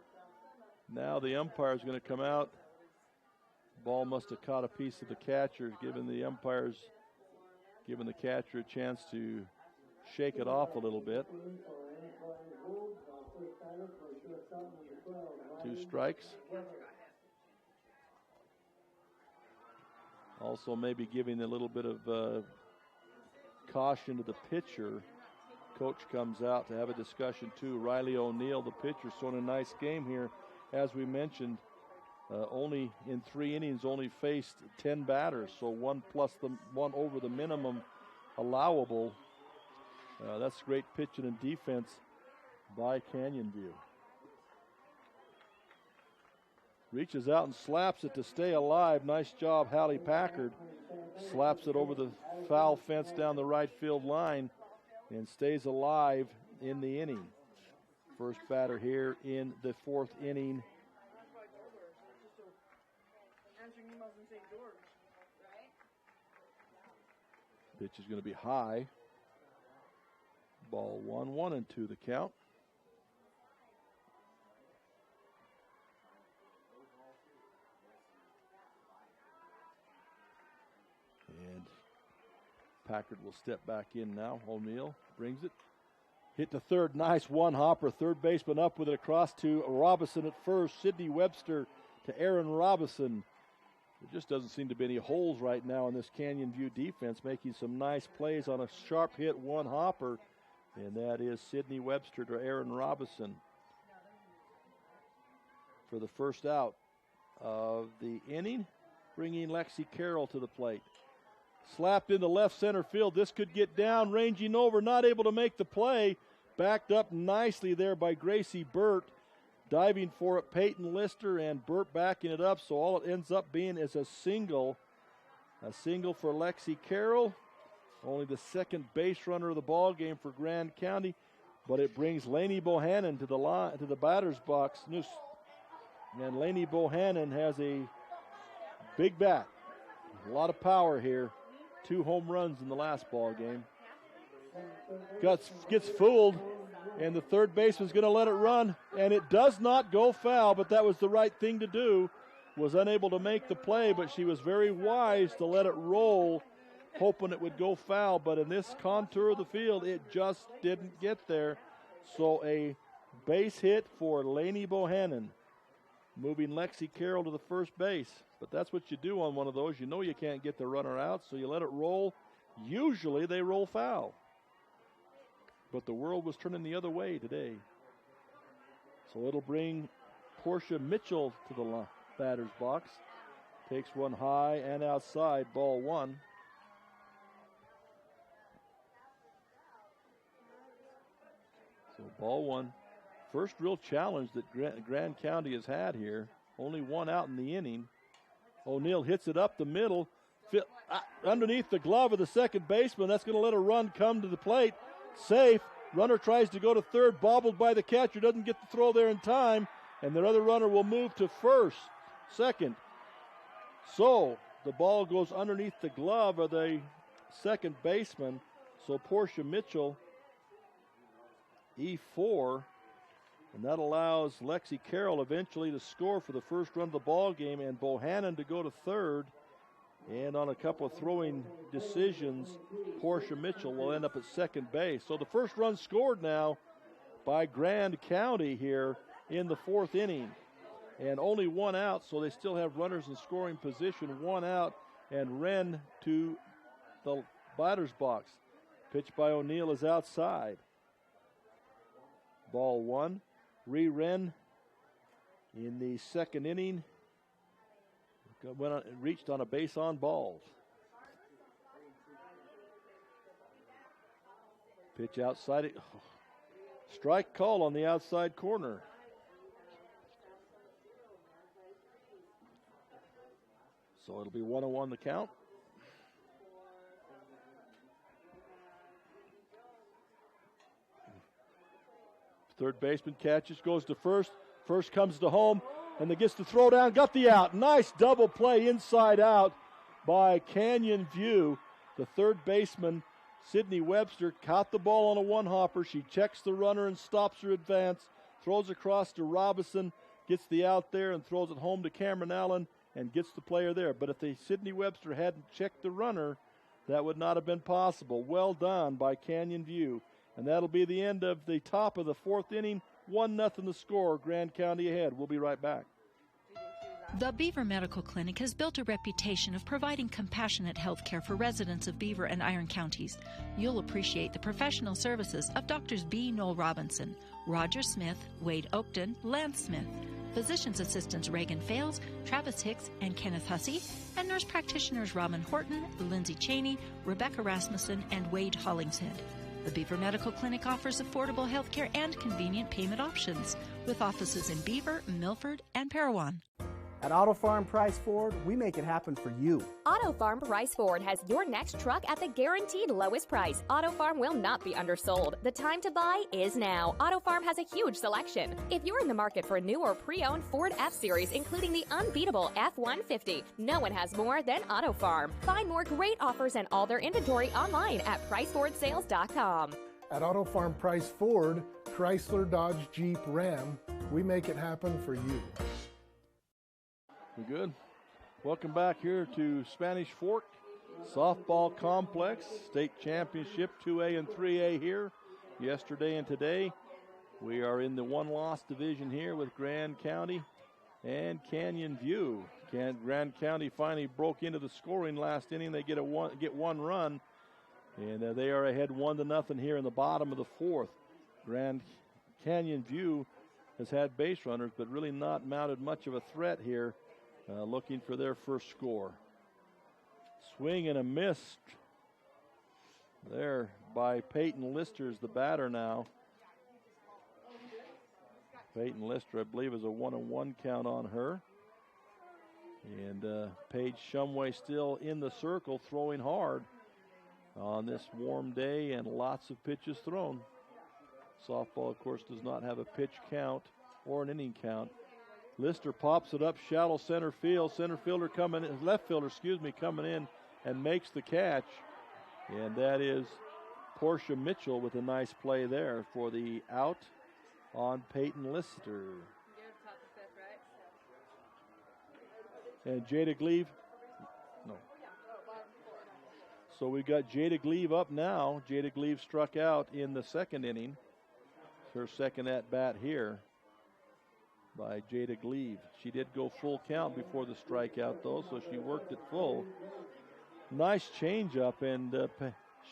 Now the umpire is going to come out. Ball must have caught a piece of the catcher, giving the catcher a chance to shake it off a little bit. 2 strikes. Also maybe giving a little bit of caution to the pitcher. Coach comes out to have a discussion too. Riley O'Neill, the pitcher, throwing a nice game here. As we mentioned, only in 3 innings, only faced 10 batters, so 1 over the minimum allowable. That's great pitching and defense by Canyon View. Reaches out and slaps it to stay alive. Nice job, Hallie Packard. Slaps it over the foul fence down the right field line and stays alive in the inning. First batter here in the 4th inning. Pitch is going to be high. Ball 1-1-2 the count. And Packard will step back in now. O'Neill brings it. Hit to third. Nice one-hopper. Third baseman up with it across to Robinson at first. Sydney Webster to Aaron Robinson. There just doesn't seem to be any holes right now in this Canyon View defense, making some nice plays on a sharp hit one-hopper. and that is Sydney Webster to Aaron Robinson for the first out of the inning, bringing Lexi Carroll to the plate. Slapped into left center field. This could get down, ranging over, not able to make the play. Backed up nicely there by Gracie Burt. Diving for it, Peyton Lister, and Burt backing it up. So all it ends up being is a single. A single for Lexi Carroll. Only the second base runner of the ball game for Grand County. But it brings Lainey Bohannon to the batter's box. And Lainey Bohannon has a big bat. A lot of power here. 2 home runs in the last ball game. Gets fooled, and the third baseman's going to let it run, and it does not go foul, but that was the right thing to do. Was unable to make the play, but she was very wise to let it roll, hoping it would go foul, but in this contour of the field, it just didn't get there. So a base hit for Lainey Bohannon, moving Lexi Carroll to the first base. But that's what you do on one of those. You know you can't get the runner out, so you let it roll. Usually they roll foul. But the world was turning the other way today. So it'll bring Portia Mitchell to the batter's box. Takes one high and outside, ball 1. So ball 1. First real challenge that Grand County has had here. Only 1 out in the inning. O'Neill hits it up the middle, underneath the glove of the second baseman. That's going to let a run come to the plate. Safe. Runner tries to go to third, bobbled by the catcher, doesn't get the throw there in time, and their other runner will move to second. So the ball goes underneath the glove of the second baseman. So Portia Mitchell, E4. And that allows Lexi Carroll eventually to score for the first run of the ball game, and Bohannon to go to third. And on a couple of throwing decisions, Portia Mitchell will end up at second base. So the first run scored now by Grand County here in the 4th inning. And only 1 out, so they still have runners in scoring position. 1 out, and Wren to the batter's box. Pitch by O'Neill is outside. Ball 1. Wren in the 2nd inning reached on a base on balls. Pitch outside it. Strike call on the outside corner. So it'll be 1-1 the count. Third baseman catches, goes to first. First comes to home, and then gets the throw down, got the out. Nice double play inside out by Canyon View. The third baseman, Sydney Webster, caught the ball on a one-hopper. She checks the runner and stops her advance, throws across to Robinson, gets the out there and throws it home to Cameron Allen and gets the player there. But if the Sydney Webster hadn't checked the runner, that would not have been possible. Well done by Canyon View. And that'll be the end of the top of the 4th inning. 1-0 the score. Grand County ahead. We'll be right back. The Beaver Medical Clinic has built a reputation of providing compassionate health care for residents of Beaver and Iron counties. You'll appreciate the professional services of Drs. B. Noel Robinson, Roger Smith, Wade Oakton, Lance Smith, physician's assistants Reagan Fales, Travis Hicks, and Kenneth Hussey, and nurse practitioners Robin Horton, Lindsay Cheney, Rebecca Rasmussen, and Wade Hollingshead. The Beaver Medical Clinic offers affordable health care and convenient payment options, with offices in Beaver, Milford, and Parowan. At Auto Farm Price Ford, we make it happen for you. Auto Farm Price Ford has your next truck at the guaranteed lowest price. Auto Farm will not be undersold. The time to buy is now. Auto Farm has a huge selection. If you're in the market for a new or pre-owned Ford F-Series, including the unbeatable F-150, no one has more than Auto Farm. Find more great offers and all their inventory online at PriceFordSales.com. At Auto Farm Price Ford, Chrysler, Dodge, Jeep, Ram, we make it happen for you. We're good. Welcome back here to Spanish Fork Softball Complex. State Championship 2A and 3A here yesterday and today. We are in the one-loss division here with Grand County and Canyon View. Grand County finally broke into the scoring last inning. They get one run, And they are ahead 1-0 here in the bottom of the fourth. Grand Canyon View has had base runners, but really not mounted much of a threat here, looking for their first score. Swing and a miss there by Peyton Lister, the batter now. Peyton Lister, I believe, is a 1-1 count on her. And Paige Shumway still in the circle, throwing hard on this warm day, and lots of pitches thrown. Softball, of course, does not have a pitch count or an inning count. Lister pops it up shallow center field. Center fielder coming in, left fielder, coming in and makes the catch. And that is Portia Mitchell with a nice play there for the out on Peyton Lister. And Jada Gleave, no. So we've got Jada Gleave up now. Jada Gleave struck out in the second inning. Her second at bat here by Jada Gleave. She did go full count before the strikeout though, so she worked it full. Nice changeup, and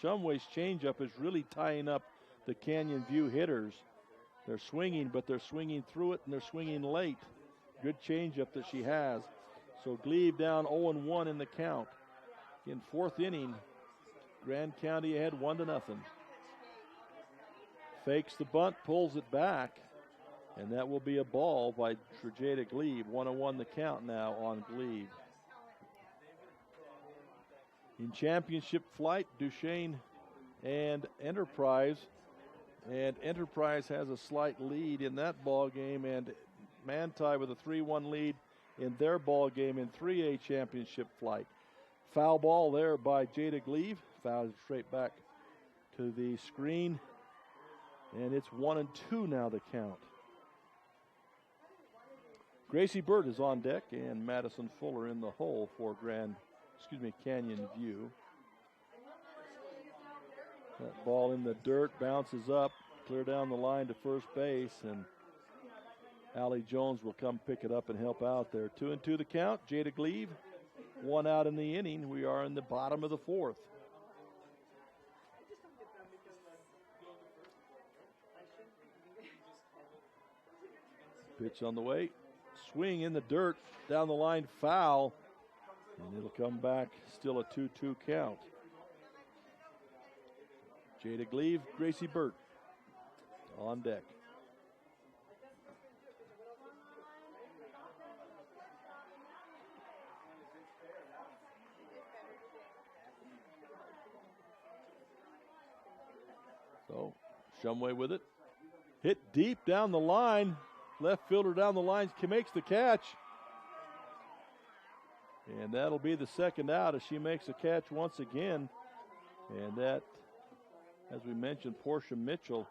Shumway's changeup is really tying up the Canyon View hitters. They're swinging, but they're swinging through it, and they're swinging late. Good changeup that she has. So Glebe down 0-1 in the count. In fourth inning, Grand County ahead 1-0. Fakes the bunt, pulls it back, and that will be a ball by Jada Glebe. 1-1 the count now on Glebe. In championship flight, Duchesne and Enterprise. And Enterprise has a slight lead in that ball game, and Manti with a 3-1 lead in their ball game in 3A championship flight. Foul ball there by Jada Glebe. Foul straight back to the screen. And it's 1-2 now the count. Gracie Burt is on deck, and Madison Fuller in the hole for Canyon View. That ball in the dirt bounces up, clear down the line to first base, and Allie Jones will come pick it up and help out there. 2-2 the count. Jada Glebe, one out in the inning. We are in the bottom of the fourth. Pitch on the way. Swing in the dirt, down the line, foul. And it'll come back, still a 2-2 count. Jada Glebe, Gracie Burt on deck. So, Shumway with it. Hit deep down the line. Left fielder down the line makes the catch. And that'll be the second out as she makes a catch once again. And that, as we mentioned, Portia Mitchell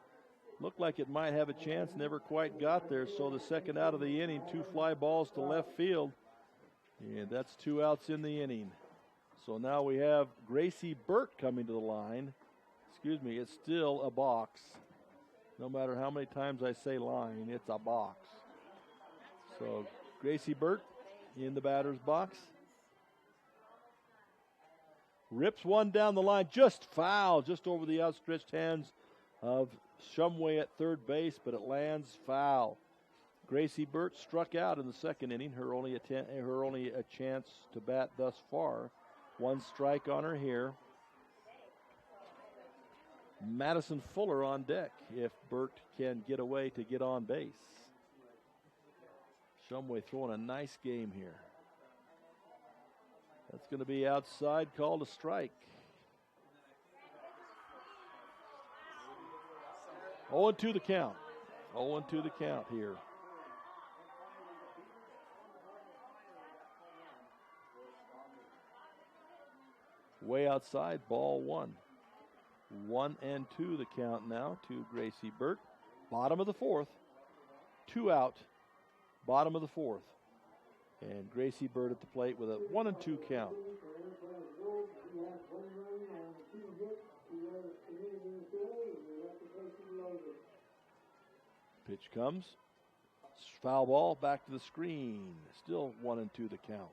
looked like it might have a chance, never quite got there. So the second out of the inning, 2 fly balls to left field. And that's 2 outs in the inning. So now we have Gracie Burt coming to the line. It's still a box. No matter how many times I say line, it's a box. So Gracie Burt in the batter's box. Rips one down the line, just foul, just over the outstretched hands of Shumway at third base, but it lands foul. Gracie Burt struck out in the second inning, her only a chance to bat thus far. 1 strike on her here. Madison Fuller on deck if Burt can get away to get on base. Shumway throwing a nice game here. That's going to be outside, called a strike. 0-2 the count. 0-2 the count here. Way outside, ball 1. 1-2 the count now to Gracie Burt. Bottom of the fourth. 2 out. Bottom of the fourth. And Gracie Burt at the plate with a 1-2 count. Pitch comes. Foul ball back to the screen. Still 1-2 the count.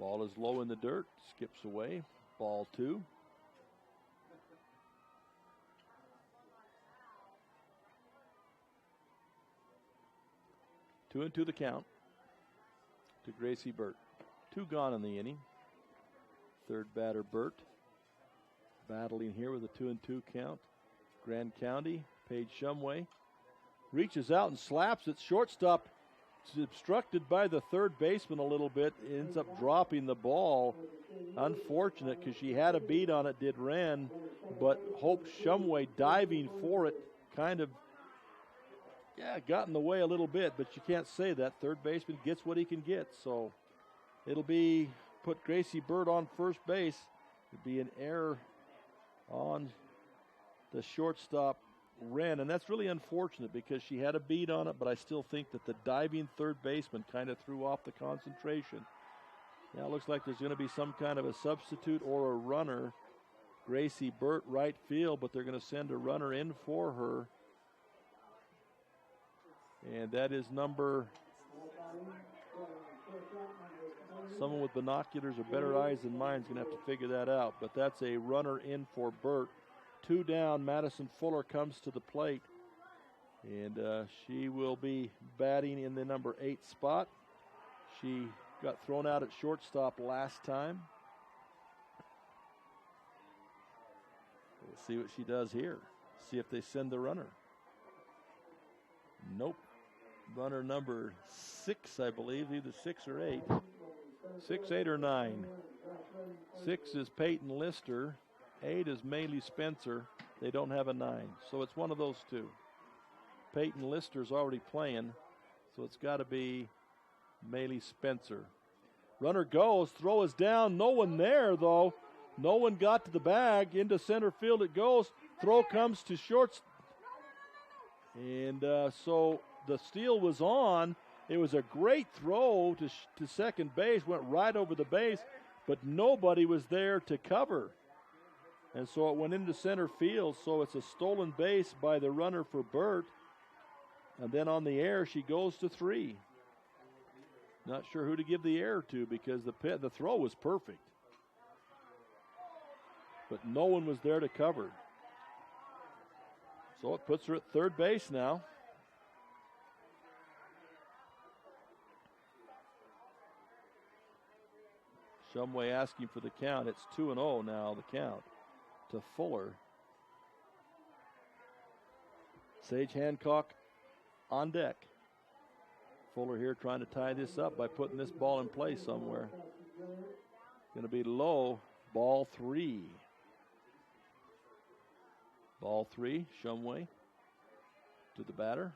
Ball is low in the dirt, skips away. Ball 2. Two and 2 the count to Gracie Burt. 2 gone in the inning. Third batter, Burt. Battling here with a 2 and 2 count. Grand County, Paige Shumway reaches out and slaps it. Shortstop is obstructed by the third baseman a little bit. Ends up dropping the ball. Unfortunate because she had a beat on it, did Wren, but Hope Shumway diving for it kind of got in the way a little bit, but you can't say that. Third baseman gets what he can get, so it'll be put Gracie Burt on first base. It'd be an error on the shortstop, Wren, and that's really unfortunate because she had a beat on it, but I still think that the diving third baseman kind of threw off the concentration. Now it looks like there's going to be some kind of a substitute or a runner. Gracie Burt, right field, but they're going to send a runner in for her. And that is number, someone with binoculars or better eyes than mine is going to have to figure that out. But that's a runner in for Burt. 2 down, Madison Fuller comes to the plate. And she will be batting in the number 8 spot. She got thrown out at shortstop last time. We'll see what she does here. See if they send the runner. Nope. Runner number 6, I believe, either 6 or 8. 6, 8, or 9. 6 is Peyton Lister. 8 is Maylee Spencer. They don't have a 9, so it's one of those two. Peyton Lister's already playing, so it's got to be Maylee Spencer. Runner goes, throw is down, no one there though. No one got to the bag, into center field it goes. Throw comes to short. And so the steal was on. It was a great throw to second base, went right over the base, but nobody was there to cover. And so it went into center field, so it's a stolen base by the runner for Burt. And then on the air, she goes to 3. Not sure who to give the air to because the throw was perfect. But no one was there to cover. So it puts her at third base now. Shumway asking for the count. It's 2-0 now, the count to Fuller. Sage Hancock on deck. Fuller here trying to tie this up by putting this ball in play somewhere. Going to be low. Ball 3. Ball 3, Shumway to the batter.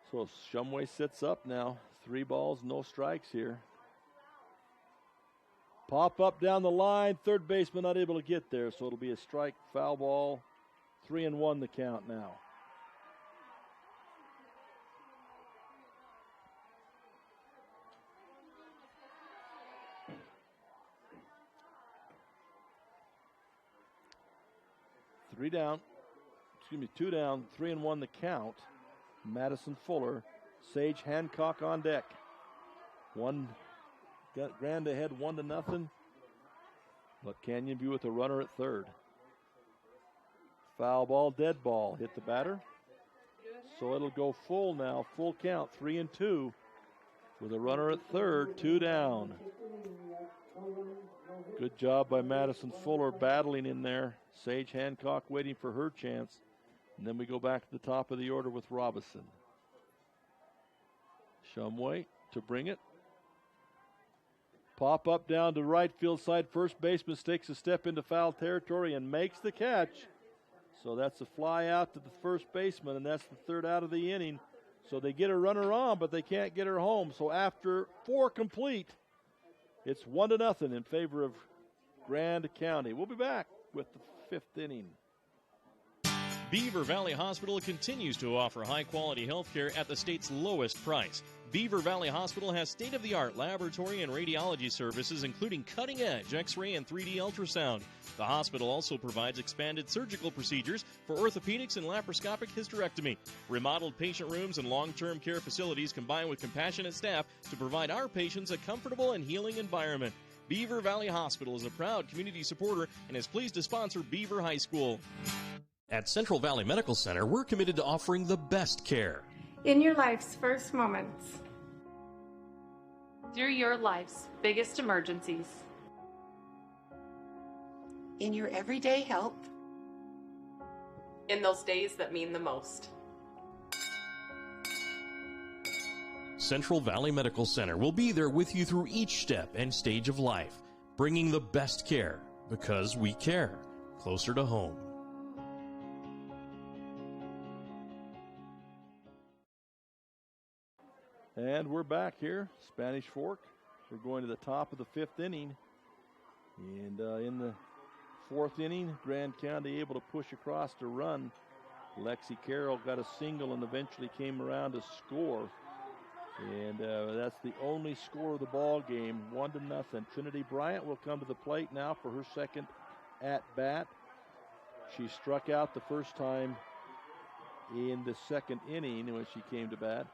So Shumway sits up now. 3 balls, no strikes here. Pop up down the line. Third baseman not able to get there, so it'll be a strike, foul ball. 3-1 the count now. Two down, 3-1 the count. Madison Fuller, Sage Hancock on deck. Got Grand ahead 1-0. But Canyon View with a runner at third. Foul ball, dead ball, hit the batter. So it'll go full now, full count, 3-2. With a runner at third, 2 down. Good job by Madison Fuller battling in there. Sage Hancock waiting for her chance. And then we go back to the top of the order with Robison. Shumway to bring it. Pop up down to right field side. First baseman takes a step into foul territory and makes the catch. So that's a fly out to the first baseman, and that's the third out of the inning. So they get a runner on, but they can't get her home. So after 4 complete, it's 1-0 in favor of Grand County. We'll be back with the 5th inning. Beaver Valley Hospital continues to offer high-quality health care at the state's lowest price. Beaver Valley Hospital has state-of-the-art laboratory and radiology services, including cutting-edge X-ray and 3D ultrasound. The hospital also provides expanded surgical procedures for orthopedics and laparoscopic hysterectomy. Remodeled patient rooms and long-term care facilities combine with compassionate staff to provide our patients a comfortable and healing environment. Beaver Valley Hospital is a proud community supporter and is pleased to sponsor Beaver High School. At Central Valley Medical Center, we're committed to offering the best care. In your life's first moments. Through your life's biggest emergencies. In your everyday help. In those days that mean the most. Central Valley Medical Center will be there with you through each step and stage of life, bringing the best care because we care, closer to home. And we're back here, Spanish Fork. We're going to the top of the fifth inning. And in the fourth inning, Grand County able to push across to run. Lexi Carroll got a single and eventually came around to score. And that's the only score of the ball game, 1-0. Trinity Bryant will come to the plate now for her second at bat. She struck out the first time in the second inning when she came to bat.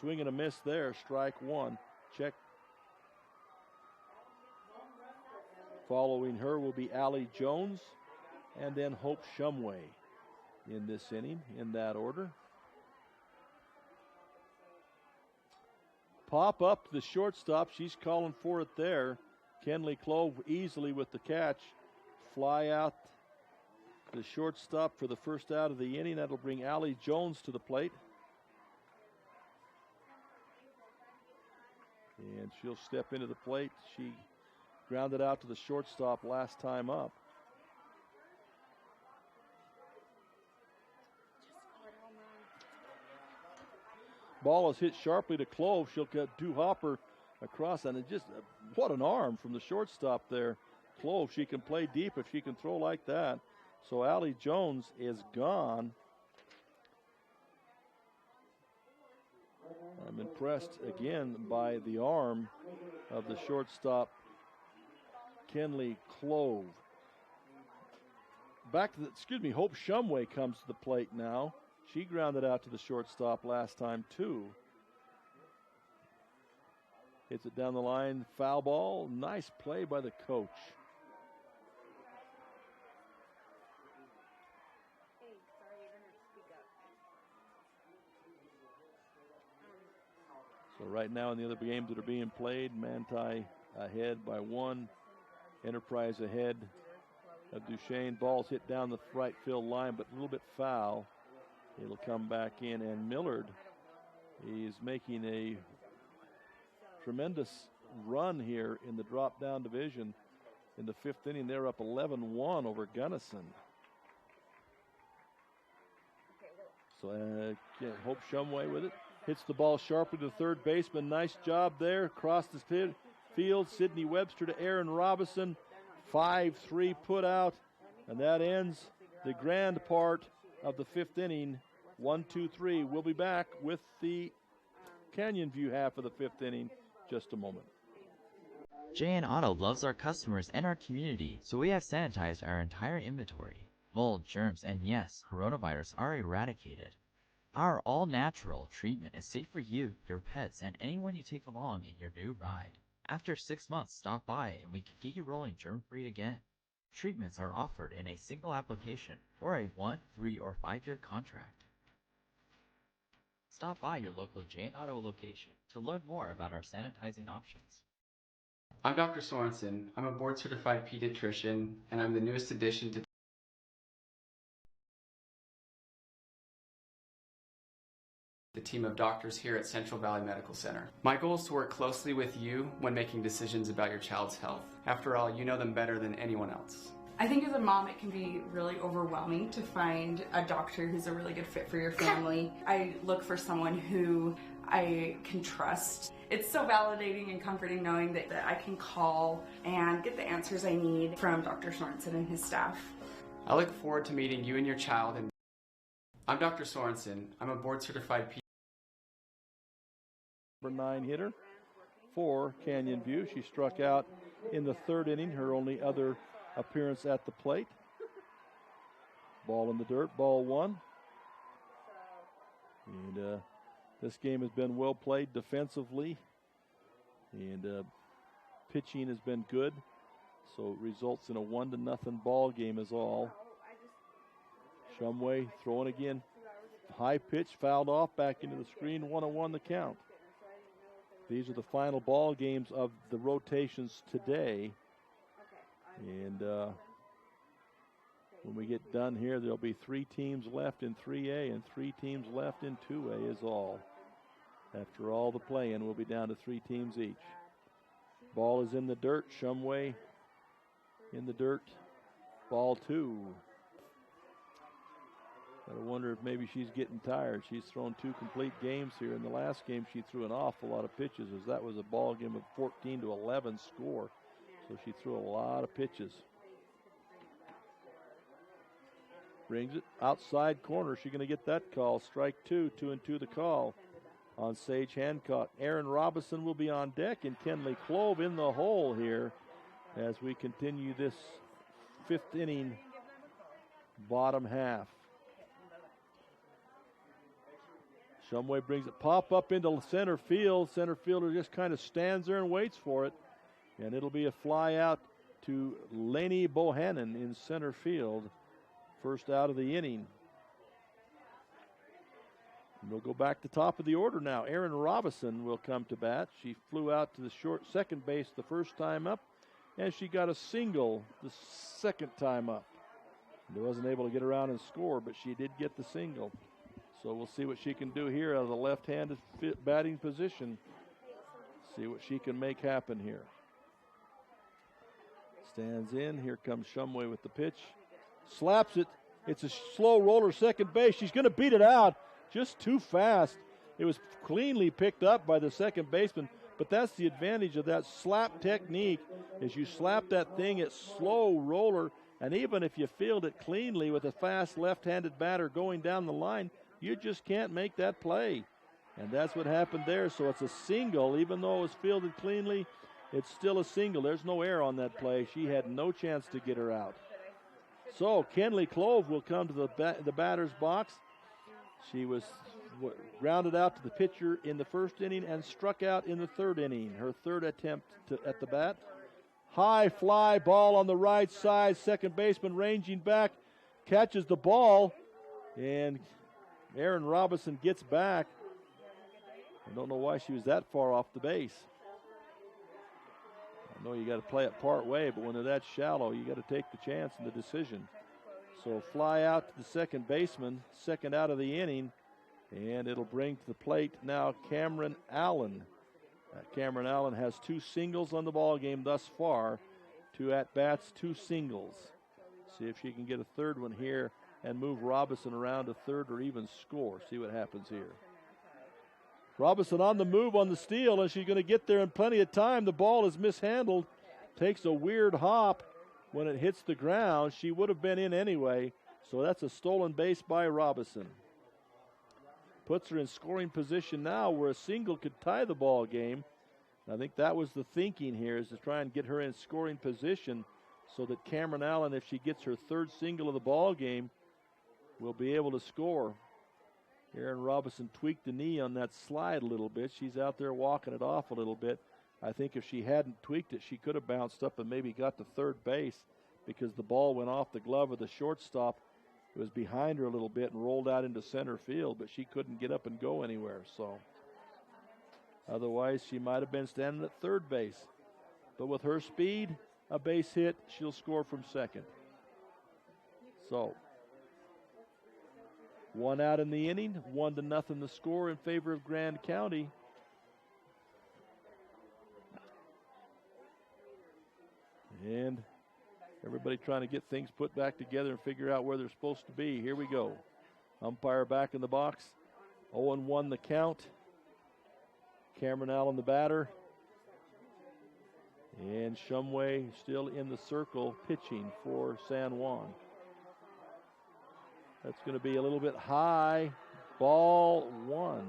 Swing and a miss there, strike one. Check. Following her will be Allie Jones and then Hope Shumway in this inning, in that order. Pop up the shortstop. She's calling for it there. Kenley Clove easily with the catch. Fly out the shortstop for the first out of the inning. That'll bring Allie Jones to the plate. And she'll step into the plate. She grounded out to the shortstop last time up. Ball is hit sharply to Clove. She'll get Hopper across, and it just, what an arm from the shortstop there. Clove, she can play deep if she can throw like that. So Allie Jones is gone. I'm impressed again by the arm of the shortstop, Kenley Clove. Back to the, Hope Shumway comes to the plate now. She grounded out to the shortstop last time too. Hits it down the line, foul ball. Nice play by the coach. So right now in the other games that are being played, Manti ahead by one. Enterprise ahead of Duchesne. Ball's hit down the right field line, but a little bit foul. It'll come back in, and Millard is making a tremendous run here in the drop-down division. In the fifth inning, they're up 11-1 over Gunnison. So Hope Shumway with it. Hits the ball sharply to the third baseman. Nice job there. Across the field, Sydney Webster to Aaron Robinson. 5-3 put out, and that ends the grand part of the fifth inning. 1-2-3. We'll be back with the Canyon View half of the fifth inning just a moment. JN Auto loves our customers and our community, so we have sanitized our entire inventory. Mold, germs, and yes, coronavirus are eradicated. Our all-natural treatment is safe for you, your pets, and anyone you take along in your new ride. After 6 months, stop by and we can get you rolling germ-free again. Treatments are offered in a single application or a 1, 3, or 5-year contract. Stop by your local Jane Auto location to learn more about our sanitizing options. I'm Dr. Sorensen. I'm a board-certified pediatrician, and I'm the newest addition to the team of doctors here at Central Valley Medical Center. My goal is to work closely with you when making decisions about your child's health. After all, you know them better than anyone else. I think as a mom, it can be really overwhelming to find a doctor who's a really good fit for your family. I look for someone who I can trust. It's so validating and comforting knowing that I can call and get the answers I need from Dr. Sorensen and his staff. I look forward to meeting you and your child and I'm Dr. Sorensen. I'm a board-certified Number 9 hitter for Canyon View. She struck out in the third inning, her only other appearance at the plate. Ball in the dirt, ball 1. And this game has been well played defensively, and pitching has been good, so it results in a 1-0 ball game is all. Shumway throwing again. High pitch, fouled off, back into the screen, 1-1 the count. These are the final ball games of the rotations today. And when we get done here, there'll be 3 teams left in 3A and 3 teams left in 2A is all. After all the play-in, we'll be down to 3 teams each. Ball is in the dirt. Shumway in the dirt. Ball 2. I wonder if maybe she's getting tired. She's thrown 2 complete games here. In the last game, she threw an awful lot of pitches, as that was a ball game of 14-11 score. So she threw a lot of pitches. Brings it outside corner. She's going to get that call. Strike 2, 2-2 the call on Sage Hancock. Aaron Robinson will be on deck, and Kenley Clove in the hole here as we continue this 5th inning bottom half. Shumway brings it pop up into center field. Center fielder just kind of stands there and waits for it. And it'll be a fly out to Lainey Bohannon in center field. First out of the inning. And we'll go back to top of the order now. Erin Robinson will come to bat. She flew out to the short second base the first time up, and she got a single the second time up. She wasn't able to get around and score, but she did get the single. So we'll see what she can do here out of the left-handed batting position. See what she can make happen here. Stands in. Here comes Shumway with the pitch. Slaps it. It's a slow roller second base. She's going to beat it out. Just too fast. It was cleanly picked up by the second baseman, but that's the advantage of that slap technique, is you slap that thing at slow roller, and even if you field it cleanly with a fast left-handed batter going down the line, you just can't make that play. And that's what happened there. So it's a single. Even though it was fielded cleanly, it's still a single. There's no error on that play. She had no chance to get her out. So Kenley Clove will come to the batter's box. She was grounded out to the pitcher in the first inning and struck out in the third inning. Her third attempt at the bat. High fly ball on the right side. Second baseman ranging back, catches the ball, and Aaron Robinson gets back. I don't know why she was that far off the base. I know you got to play it part way, but when they're that shallow, you got to take the chance and the decision. So fly out to the second baseman, second out of the inning, and it'll bring to the plate now Cameron Allen. Cameron Allen has 2 singles on the ball game thus far. 2 at-bats, 2 singles. See if she can get a third one here and move Robinson around to third or even score. See what happens here. Robinson on the move on the steal, and she's going to get there in plenty of time. The ball is mishandled. Takes a weird hop when it hits the ground. She would have been in anyway, so that's a stolen base by Robinson. Puts her in scoring position now where a single could tie the ball game. I think that was the thinking here, is to try and get her in scoring position so that Cameron Allen, if she gets her third single of the ball game, will be able to score. Aaron Robinson tweaked the knee on that slide a little bit. She's out there walking it off a little bit. I think if she hadn't tweaked it, she could have bounced up and maybe got to third base, because the ball went off the glove of the shortstop. It was behind her a little bit and rolled out into center field, but she couldn't get up and go anywhere. So otherwise, she might have been standing at third base. But with her speed, a base hit, she'll score from second. So 1 out in the inning, 1-0 the score in favor of Grand County. And everybody trying to get things put back together and figure out where they're supposed to be. Here we go. Umpire back in the box. 0-1 the count. Cameron Allen the batter. And Shumway still in the circle pitching for San Juan. That's going to be a little bit high. Ball 1.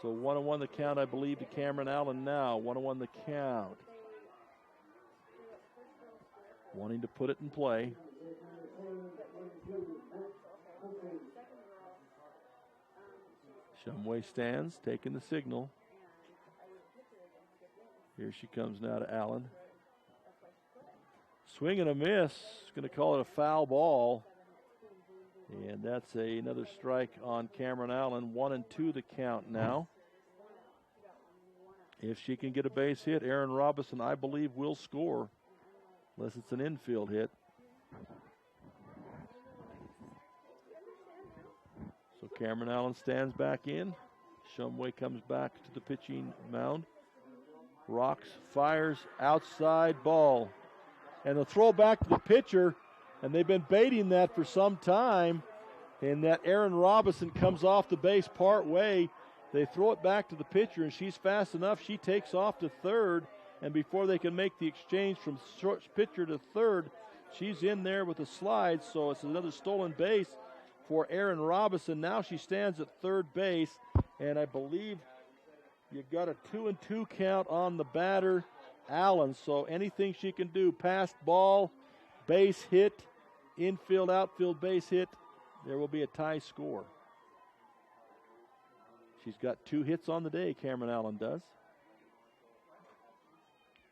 So 1-1 the count, I believe, to Cameron Allen now. 1-1 the count. Wanting to put it in play. Shumway stands, taking the signal. Here she comes now to Allen. Swing and a miss. Going to call it a foul ball. And that's another strike on Cameron Allen. 1-2 the count now. If she can get a base hit, Aaron Robinson, I believe, will score. Unless it's an infield hit. So Cameron Allen stands back in. Shumway comes back to the pitching mound. Rocks, fires, outside ball. And the throw back to the pitcher, and they've been baiting that for some time. And that Aaron Robinson comes off the base part way. They throw it back to the pitcher, and she's fast enough. She takes off to third, and before they can make the exchange from short pitcher to third, she's in there with a slide. So it's another stolen base for Aaron Robinson. Now she stands at third base, and I believe you've got a 2-2 count on the batter, Allen. So anything she can do, passed ball, base hit, infield, outfield base hit, there will be a tie score. She's got 2 hits on the day, Cameron Allen does.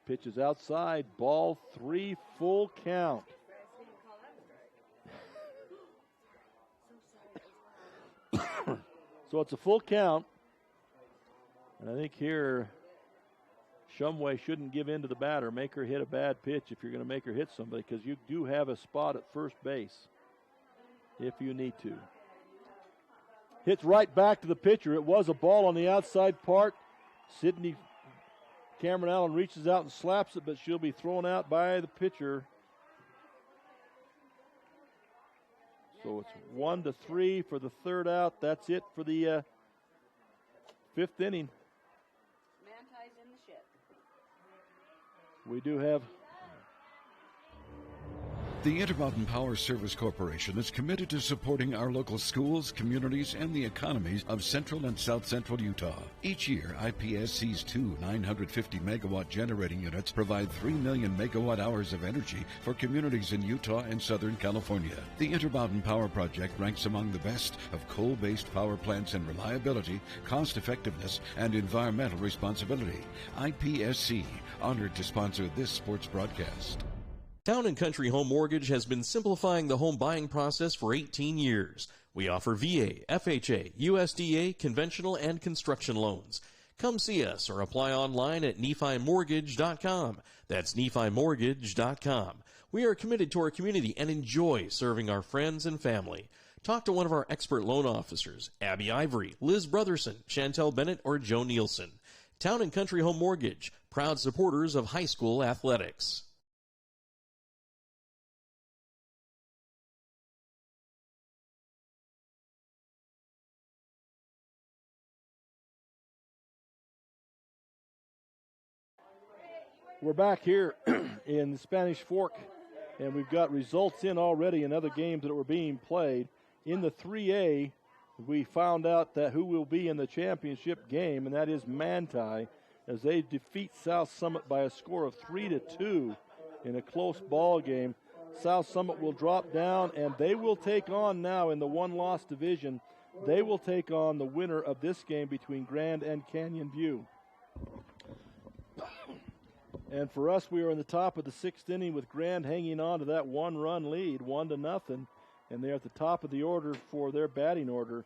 Pitches outside, ball 3, full count. So it's a full count. And I think here, Shumway shouldn't give in to the batter. Make her hit a bad pitch if you're going to make her hit somebody, because you do have a spot at first base if you need to. Hits right back to the pitcher. It was a ball on the outside part. Cameron Allen reaches out and slaps it, but she'll be thrown out by the pitcher. So it's 1-3 for the third out. That's it for the 5th inning. Manti's in the ship. We do have... The Intermountain Power Service Corporation is committed to supporting our local schools, communities, and the economies of central and south central Utah. Each year, IPSC's 2 950-megawatt generating units provide 3 million megawatt hours of energy for communities in Utah and Southern California. The Intermountain Power Project ranks among the best of coal-based power plants in reliability, cost-effectiveness, and environmental responsibility. IPSC, honored to sponsor this sports broadcast. Town & Country Home Mortgage has been simplifying the home buying process for 18 years. We offer VA, FHA, USDA, conventional, and construction loans. Come see us or apply online at NephiMortgage.com. That's NephiMortgage.com. We are committed to our community and enjoy serving our friends and family. Talk to one of our expert loan officers, Abby Ivory, Liz Brotherson, Chantel Bennett, or Joe Nielsen. Town & Country Home Mortgage, proud supporters of high school athletics. We're back here in the Spanish Fork, and we've got results in already in other games that were being played. In the 3A, we found out that who will be in the championship game, and that is Manti, as they defeat South Summit by a score of 3-2 in a close ball game. South Summit will drop down, and they will take on now in the one-loss division. They will take on the winner of this game between Grand and Canyon View. And for us, we are in the top of the 6th inning with Grand hanging on to that 1-run lead, 1-0. And they're at the top of the order for their batting order.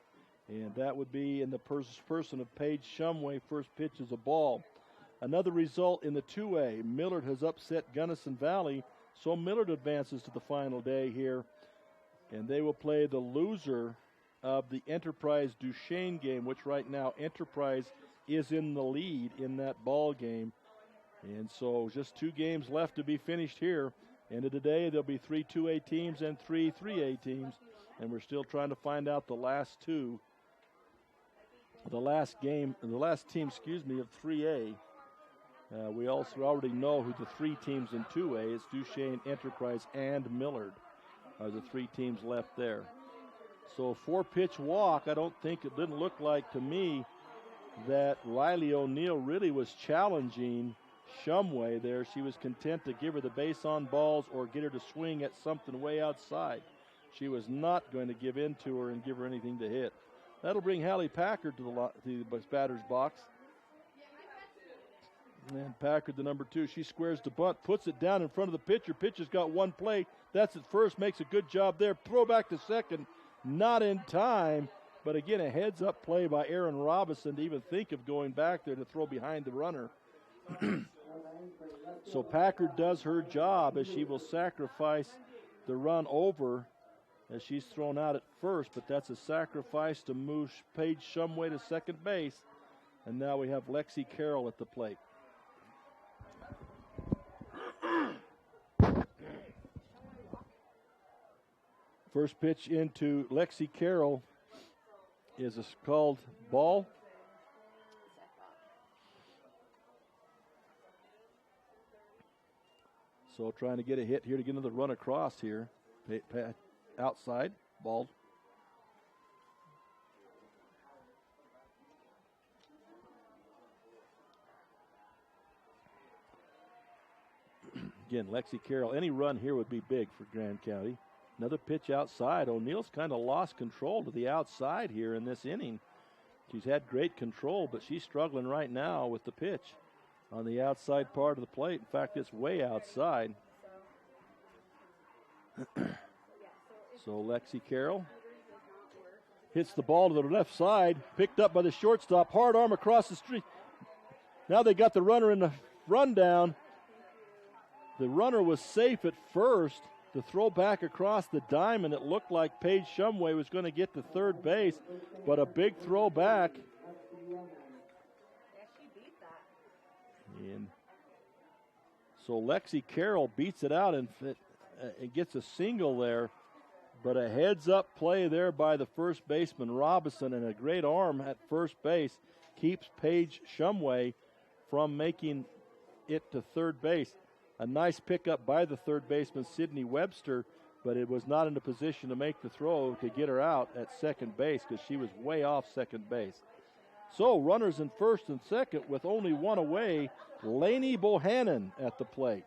And that would be in the person of Paige Shumway. First pitch is a ball. Another result in the 2A. Millard has upset Gunnison Valley, so Millard advances to the final day here. And they will play the loser of the Enterprise Duchesne game, which right now Enterprise is in the lead in that ball game. And so just 2 games left to be finished here. End of the day, there'll be 3 2A teams and 3 3A teams. And we're still trying to find out the last two. The last team, of 3A. We also already know who the 3 teams in 2A is: Duchesne, Enterprise, and Millard. are the three teams left there. So 4-pitch walk, it didn't look like to me that Riley O'Neill really was challenging Shumway there. She was content to give her the base on balls or get her to swing at something way outside. She was not going to give in to her and give her anything to hit. That'll bring Hallie Packard to the batter's box. And Packard, the number 2, she squares the bunt, puts it down in front of the pitcher. Pitcher's got one play. That's at first, makes a good job there. Throw back to second, not in time. But again, a heads-up play by Aaron Robinson to even think of going back there to throw behind the runner. So Packard does her job as she will sacrifice the run over as she's thrown out at first, but that's a sacrifice to move Paige Shumway to second base. And now we have Lexi Carroll at the plate. First pitch into Lexi Carroll is a called ball. So trying to get a hit here to get another run across here. Outside, ball. Again, Lexi Carroll, any run here would be big for Grand County. Another pitch outside. O'Neill's kind of lost control to the outside here in this inning. She's had great control, but she's struggling right now with the pitch on the outside part of the plate. In fact, it's way outside. So Lexi Carroll hits the ball to the left side, picked up by the shortstop, hard arm across the street. Now they got the runner in the rundown. The runner was safe at first. The throw back across the diamond, it looked like Paige Shumway was going to get to third base, but a big throw back. And so Lexi Carroll beats it out and it gets a single there, but a heads-up play there by the first baseman Robinson and a great arm at first base keeps Paige Shumway from making it to third base. A nice pickup by the third baseman, Sydney Webster, but it was not in a position to make the throw to get her out at second base because she was way off second base. So runners in first and second with only one away. Lainey Bohannon at the plate.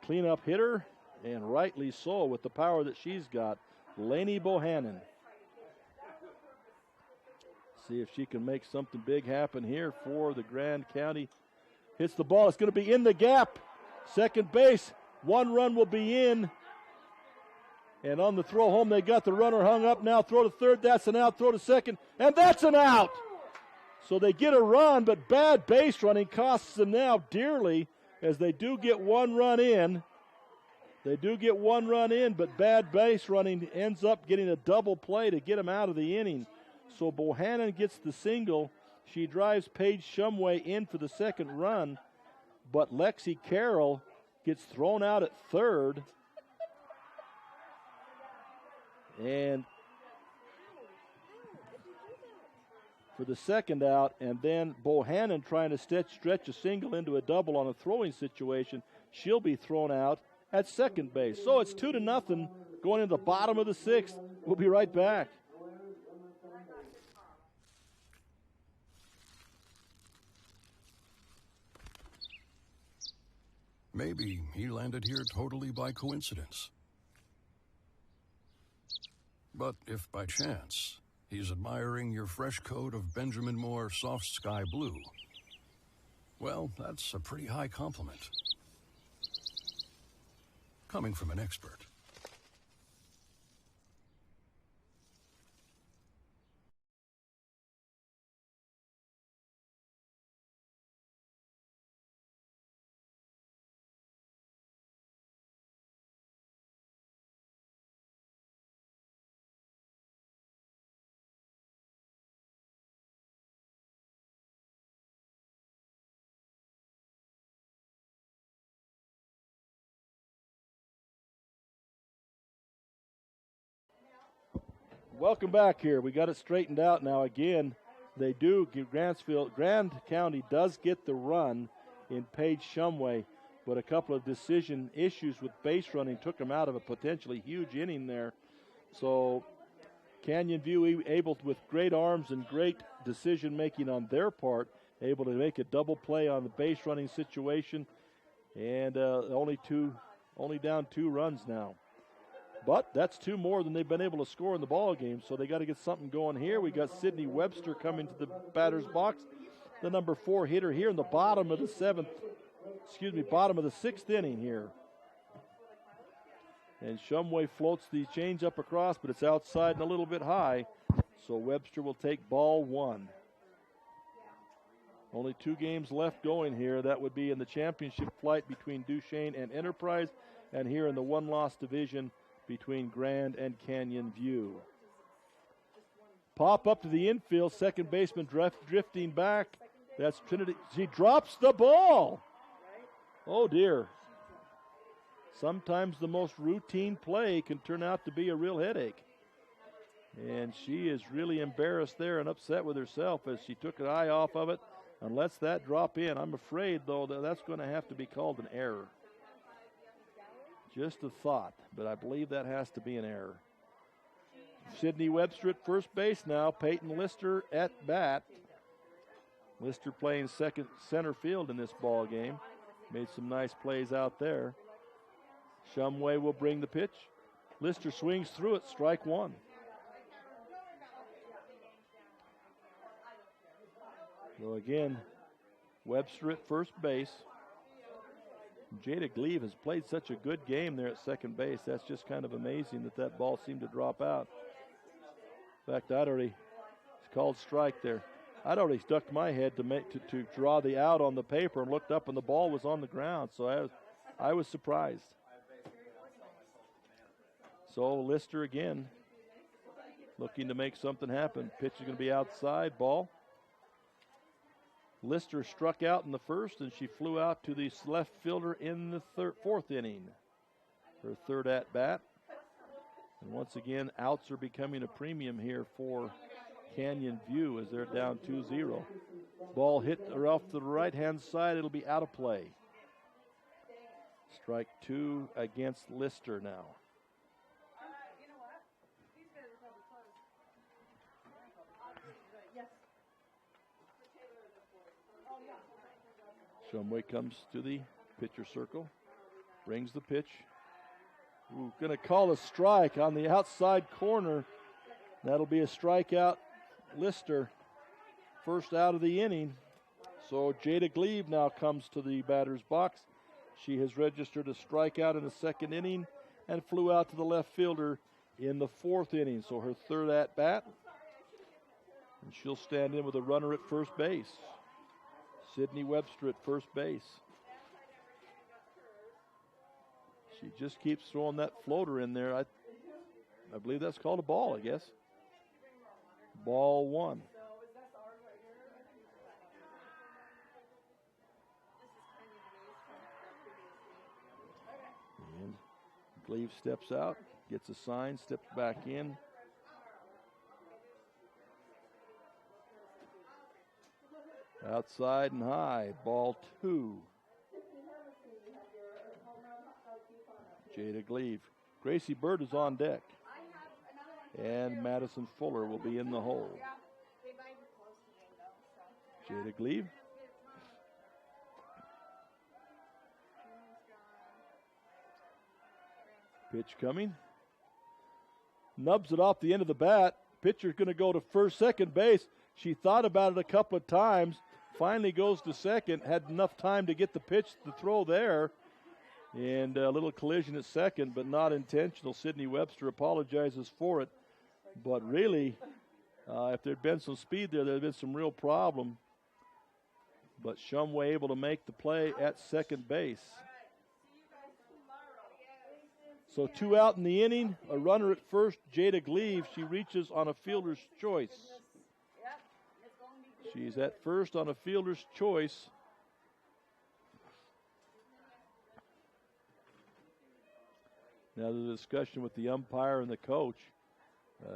Cleanup hitter, and rightly so with the power that she's got. Lainey Bohannon. See if she can make something big happen here for the Grand County. Hits the ball. It's going to be in the gap. Second base, one run will be in. And on the throw home, they got the runner hung up now. Throw to third, that's an out. Throw to second, and that's an out. So they get a run, but bad base running costs them now dearly as they do get one run in. They do get one run in, but bad base running ends up getting a double play to get them out of the inning. So Bohannon gets the single. She drives Paige Shumway in for the second run. But Lexi Carroll gets thrown out at third. And for the second out, and then Bohannon trying to stretch a single into a double on a throwing situation. She'll be thrown out at second base. So it's 2-0 going into the bottom of the sixth. We'll be right back. Maybe he landed here totally by coincidence. But if by chance he's admiring your fresh coat of Benjamin Moore soft sky blue, well, that's a pretty high compliment. Coming from an expert. Welcome back here. We got it straightened out now. Again, they do. Grand County does get the run in Paige Shumway. but a couple of decision issues with base running took him out of a potentially huge inning there. So Canyon View able, with great arms and great decision making on their part, able to make a double play on the base running situation, and only down 2 runs now. But that's 2 more than they've been able to score in the ball game, so they got to get something going here. We got Sydney Webster coming to the batter's box, the number 4 hitter here in the bottom of the 6th inning here. And Shumway floats the changeup across, but it's outside and a little bit high, so Webster will take ball 1. Only 2 games left going here. That would be in the championship flight between Duchesne and Enterprise, and here in the 1-loss division between Grand and Canyon View. Pop up to the infield, second baseman drifting back. That's Trinity. She drops the ball. Oh dear. Sometimes the most routine play can turn out to be a real headache. And she is really embarrassed there and upset with herself as she took her eye off of it and lets that drop in. I'm afraid, though, that that's going to have to be called an error. Just a thought, but I believe that has to be an error. Sydney Webster at first base now. Peyton Lister at bat. Lister playing center field in this ball game. Made some nice plays out there. Shumway will bring the pitch. Lister swings through it, strike 1. So again, Webster at first base. Jada Gleave has played such a good game there at second base. That's just kind of amazing that ball seemed to drop out. In fact, it's called strike there. I'd already stuck my head to draw the out on the paper and looked up and the ball was on the ground. So I was surprised. So Lister again looking to make something happen. Pitch is going to be outside, ball. Lister struck out in the first, and she flew out to the left fielder in the 4th inning. Her 3rd at bat. And once again, outs are becoming a premium here for Canyon View as they're down 2-0. Ball hit off to the right-hand side. It'll be out of play. Strike 2 against Lister now. Shumway comes to the pitcher circle, brings the pitch. Going to call a strike on the outside corner. That'll be a strikeout. Lister, first out of the inning. So Jada Gleave now comes to the batter's box. She has registered a strikeout in the 2nd inning and flew out to the left fielder in the 4th inning. So her 3rd at bat. And she'll stand in with a runner at first base. Sydney Webster at first base. She just keeps throwing that floater in there. I believe that's called a ball, I guess. Ball 1. And Gleave steps out, gets a sign, steps back in. Outside and high, ball 2. Jada Gleave. Gracie Bird is on deck. And Madison Fuller will be in the hole. Jada Gleave. Pitch coming. Nubs it off the end of the bat. Pitcher's going to go to second base. She thought about it a couple of times. Finally goes to second. Had enough time to get the pitch to throw there. And a little collision at second, but not intentional. Sydney Webster apologizes for it. But really, if there'd been some speed there, there'd been some real problem. But Shumway able to make the play at second base. So 2 out in the inning, a runner at first, Jada Gleave. She reaches on a fielder's choice. She's at first on a fielder's choice. Now the discussion with the umpire and the coach.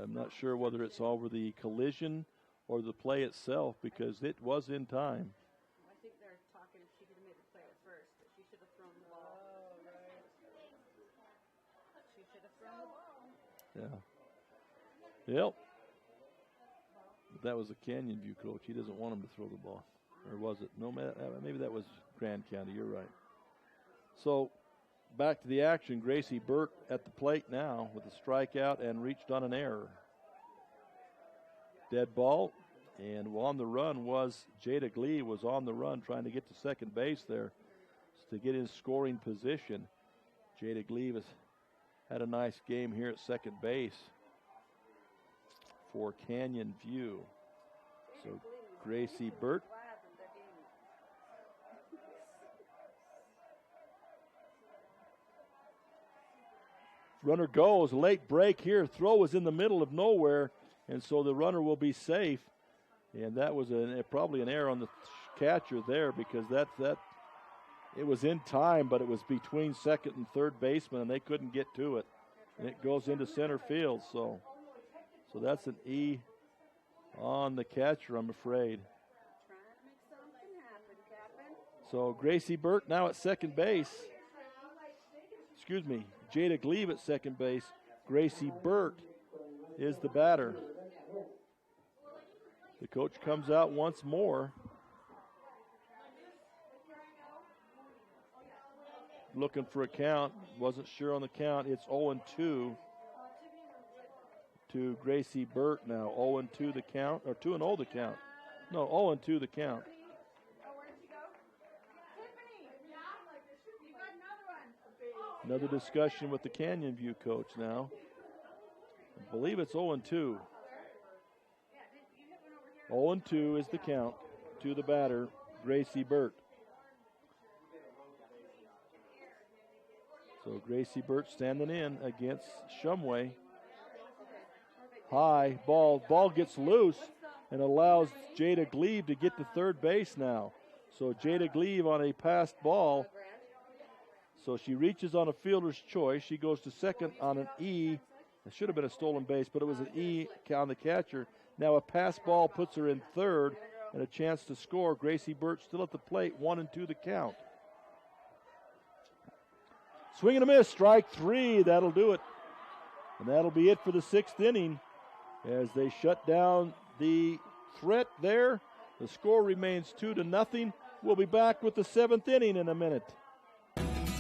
I'm not sure whether it's over the collision or the play itself because it was in time. I think they're talking she could have made the play at first, but she should have thrown the Yeah. Yep. That was the Canyon View coach. He doesn't want him to throw the ball. Or was it? No, maybe that was Grand County. You're right. So back to the action. Gracie Burke at the plate now with a strikeout and reached on an error. Dead ball. And on the run was Jada Glee was on the run trying to get to second base there to get in scoring position. Jada Glee has had a nice game here at second base for Canyon View. So Gracie Burt. Runner goes, late break here. Throw was in the middle of nowhere, and so the runner will be safe. And that was probably an error on the catcher there because that it was in time, but it was between second and third baseman, and they couldn't get to it. And it goes into center field, so that's an E on the catcher, I'm afraid. So Gracie Burt now at second base. Excuse me, Jada Glebe at second base. Gracie Burt is the batter. The coach comes out once more. Looking for a count. Wasn't sure on the count. It's 0-2 to Gracie Burt now. 0-2 the count, or 2-0 the count. No, 0-2 the count. Another discussion with the Canyon View coach now. I believe it's 0-2. 0-2 is the count to the batter, Gracie Burt. So Gracie Burt standing in against Shumway. High ball. Ball gets loose and allows Jada Glebe to get to third base now. So Jada Glebe on a passed ball. So she reaches on a fielder's choice. She goes to second on an E. It should have been a stolen base, but it was an E on the catcher. Now a pass ball puts her in third and a chance to score. Gracie Burt still at the plate, 1-2 the count. Swing and a miss, strike three. That'll do it. And that'll be it for the sixth inning as they shut down the threat there. The score remains 2-0. We'll be back with the seventh inning in a minute.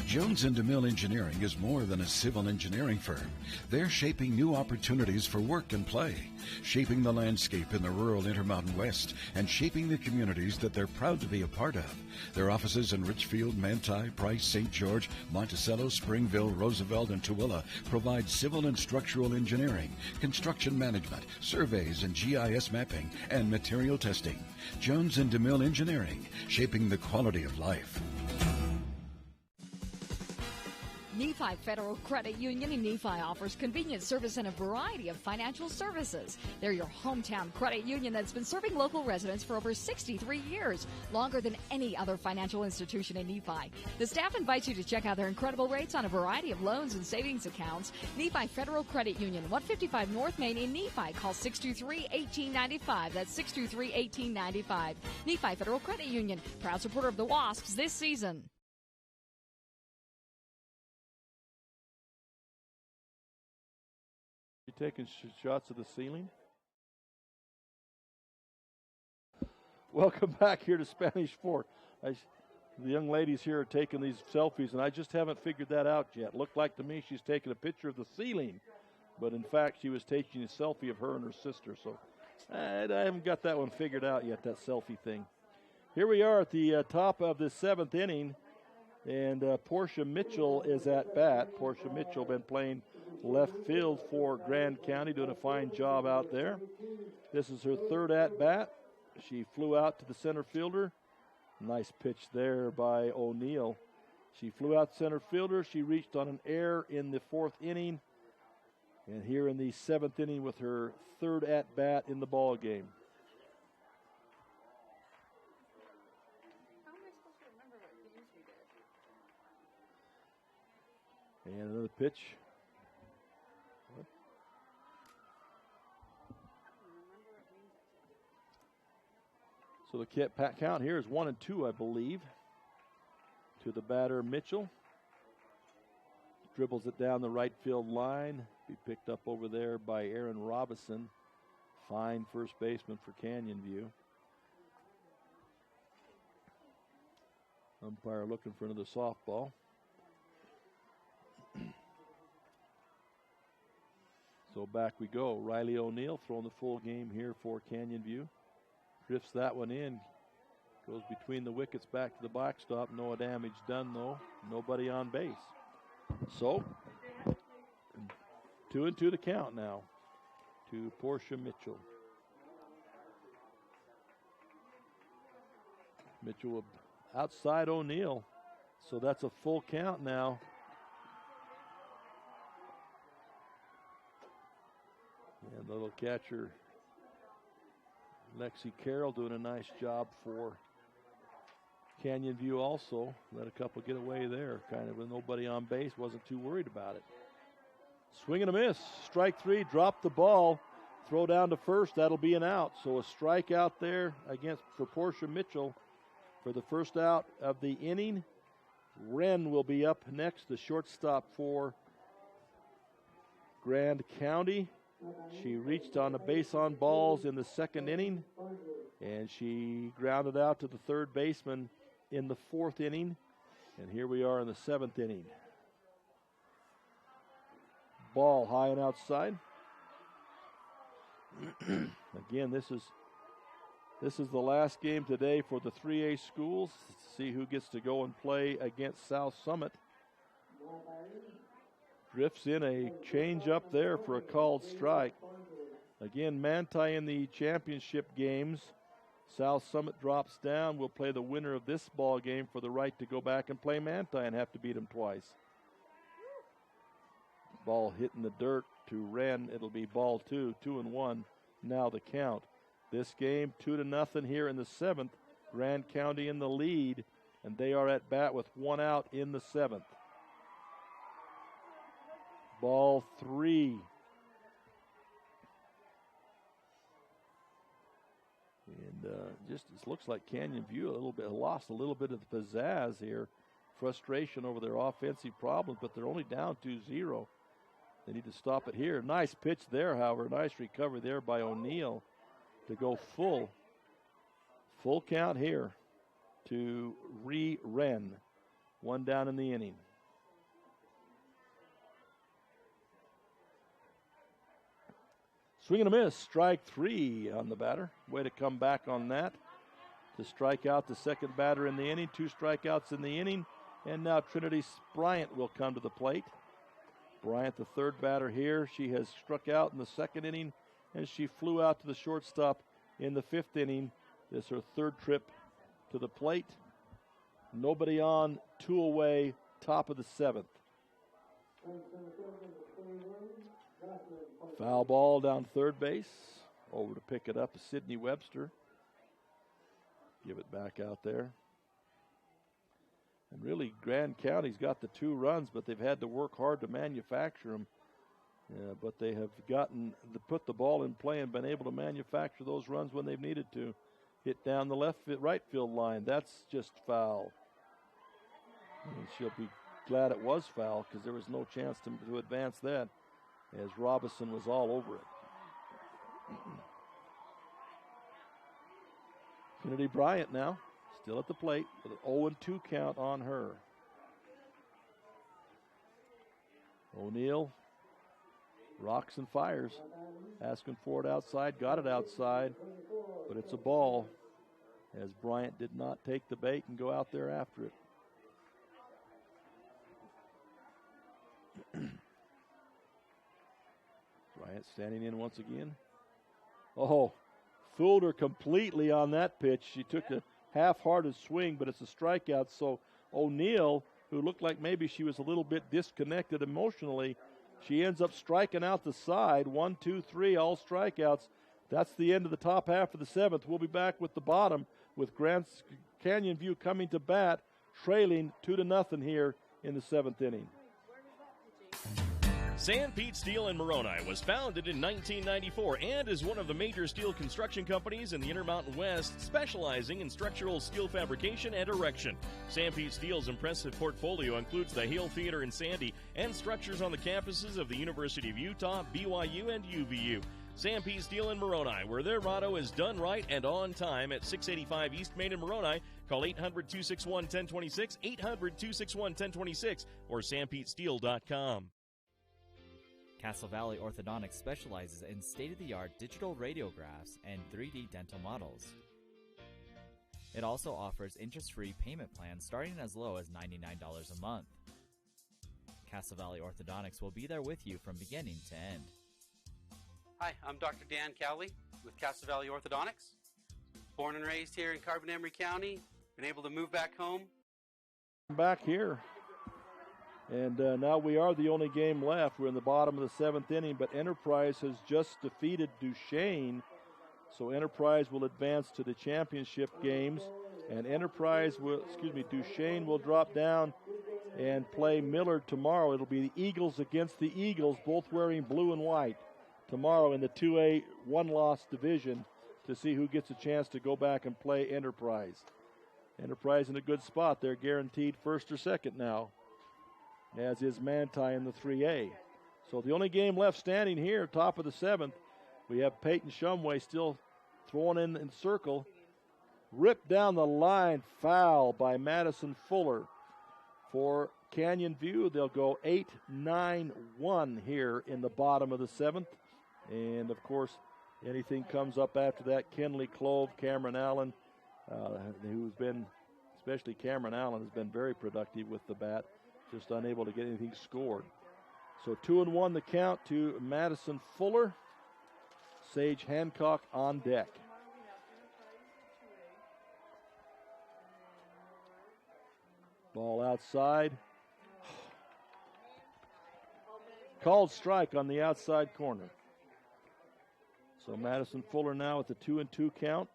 Jones & DeMille Engineering is more than a civil engineering firm. They're shaping new opportunities for work and play, shaping the landscape in the rural Intermountain West, and shaping the communities that they're proud to be a part of. Their offices in Richfield, Manti, Price, St. George, Monticello, Springville, Roosevelt, and Tooele provide civil and structural engineering, construction management, surveys and GIS mapping, and material testing. Jones & DeMille Engineering, shaping the quality of life. Nephi Federal Credit Union in Nephi offers convenient service and a variety of financial services. They're your hometown credit union that's been serving local residents for over 63 years, longer than any other financial institution in Nephi. The staff invites you to check out their incredible rates on a variety of loans and savings accounts. Nephi Federal Credit Union, 155 North Main in Nephi. Call 623-1895. That's 623-1895. Nephi Federal Credit Union, proud supporter of the Wasps this season. You taking shots of the ceiling? Welcome back here to Spanish Fork. The young ladies here are taking these selfies, and I just haven't figured that out yet. Looked like to me she's taking a picture of the ceiling, but in fact she was taking a selfie of her and her sister. So I haven't got that one figured out yet, that selfie thing. Here we are at the top of the seventh inning, and Portia Mitchell is at bat. Portia Mitchell been playing left field for Grand County, doing a fine job out there. This is her third at-bat. She flew out to the center fielder. Nice pitch there by O'Neill. She flew out center fielder. She reached on an error in the fourth inning. And here in the seventh inning with her third at-bat in the ball game. And another pitch. So the count here is 1-2, I believe, to the batter Mitchell. dribbles it down the right field line. Be picked up over there by Aaron Robinson. Fine first baseman for Canyon View. Umpire looking for another softball. So back we go. Riley O'Neill throwing the full game here for Canyon View. Drifts that one in. Goes between the wickets back to the backstop. No damage done though. Nobody on base. So 2-2 the count now to Portia Mitchell. Mitchell outside O'Neill. So that's a full count now. And the little catcher, Lexi Carroll, doing a nice job for Canyon View also. Let a couple get away there, kind of with nobody on base, wasn't too worried about it. Swing and a miss, strike three, drop the ball, throw down to first, that'll be an out. So a strikeout there for Portia Mitchell for the first out of the inning. Wren will be up next, the shortstop for Grand County. She reached on the base on balls in the second inning, and she grounded out to the third baseman in the fourth inning. And here we are in the seventh inning. Ball high and outside. Again, this is the last game today for the 3A schools. Let's see who gets to go and play against South Summit. Drifts in a change up there for a called strike. Again, Manti in the championship games. South Summit drops down. We'll play the winner of this ball game for the right to go back and play Manti and have to beat them twice. Ball hitting the dirt to Wren. It'll be ball two, 2-1. Now the count. This game 2-0 here in the seventh. Grand County in the lead, and they are at bat with one out in the seventh. Ball three. And just it looks like Canyon View lost a little bit of the pizzazz here. Frustration over their offensive problems, but they're only down 2-0. They need to stop it here. Nice pitch there, however. Nice recovery there by O'Neill to go full. Full count here to Wren. One down in the inning. Swing and a miss, strike three on the batter. Way to come back on that. To strike out the second batter in the inning. 2 strikeouts in the inning. And now Trinity Bryant will come to the plate. Bryant, the third batter here. She has struck out in the second inning, and she flew out to the shortstop in the fifth inning. This is her third trip to the plate. Nobody on, 2 away, top of the seventh. Foul ball down third base. Over to pick it up is Sydney Webster. Give it back out there. And really, Grand County's got the 2 runs, but they've had to work hard to manufacture them. But they have put the ball in play and been able to manufacture those runs when they've needed to. Hit down the right field line. That's just foul. And she'll be glad it was foul because there was no chance to advance that, as Robinson was all over it. Trinity Bryant now, still at the plate with an 0-2 count on her. O'Neill rocks and fires, asking for it outside, got it outside, but it's a ball, as Bryant did not take the bait and go out there after it. Bryant standing in once again. Oh, fooled her completely on that pitch. She took a half-hearted swing, but it's a strikeout. So O'Neill, who looked like maybe she was a little bit disconnected emotionally, she ends up striking out the side. 1, 2, 3, all strikeouts. That's the end of the top half of the seventh. We'll be back with the bottom with Grand Canyon View coming to bat, trailing 2-0 here in the seventh inning. Sanpete Steel in Moroni was founded in 1994 and is one of the major steel construction companies in the Intermountain West, specializing in structural steel fabrication and erection. Sanpete Steel's impressive portfolio includes the Hale Theater in Sandy and structures on the campuses of the University of Utah, BYU, and UVU. Sanpete Steel in Moroni, where their motto is done right and on time, at 685 East Main in Moroni. Call 800-261-1026, 800-261-1026, or sanpetesteel.com. Castle Valley Orthodontics specializes in state-of-the-art digital radiographs and 3D dental models. It also offers interest-free payment plans starting as low as $99 a month. Castle Valley Orthodontics will be there with you from beginning to end. Hi, I'm Dr. Dan Cowley with Castle Valley Orthodontics. Born and raised here in Carbon-Emery County, been able to move back home. Back here. And now we are the only game left. We're in the bottom of the 7th inning, but Enterprise has just defeated Duchesne. So Enterprise will advance to the championship games. And Duchesne will drop down and play Millard tomorrow. It'll be the Eagles against the Eagles, both wearing blue and white, tomorrow in the 2A one-loss division, to see who gets a chance to go back and play Enterprise. Enterprise in a good spot. They're guaranteed first or second now, as is Manti in the 3A. So the only game left standing here, top of the 7th, we have Peyton Shumway still throwing in circle. Ripped down the line, foul by Madison Fuller. For Canyon View, they'll go 8-9-1 here in the bottom of the 7th. And, of course, anything comes up after that, Kenley Clove, Cameron Allen, who's been, especially Cameron Allen, has been very productive with the bat, just unable to get anything scored. So 2-1 the count to Madison Fuller. Sage Hancock on deck. Ball outside. Called strike on the outside corner. So Madison Fuller now with the 2-2 count.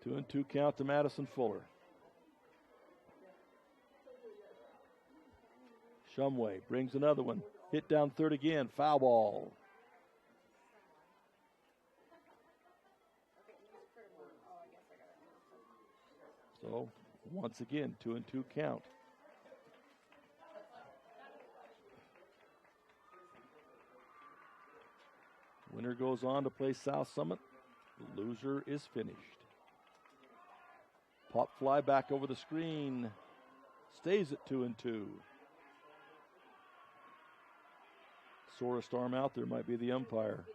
2-2 count to Madison Fuller. Shumway brings another one. Hit down third again. Foul ball. So once again, 2-2 count. Winner goes on to play South Summit. The loser is finished. Pop fly back over the screen. Stays at 2-2. Sorest arm out there might be the umpire.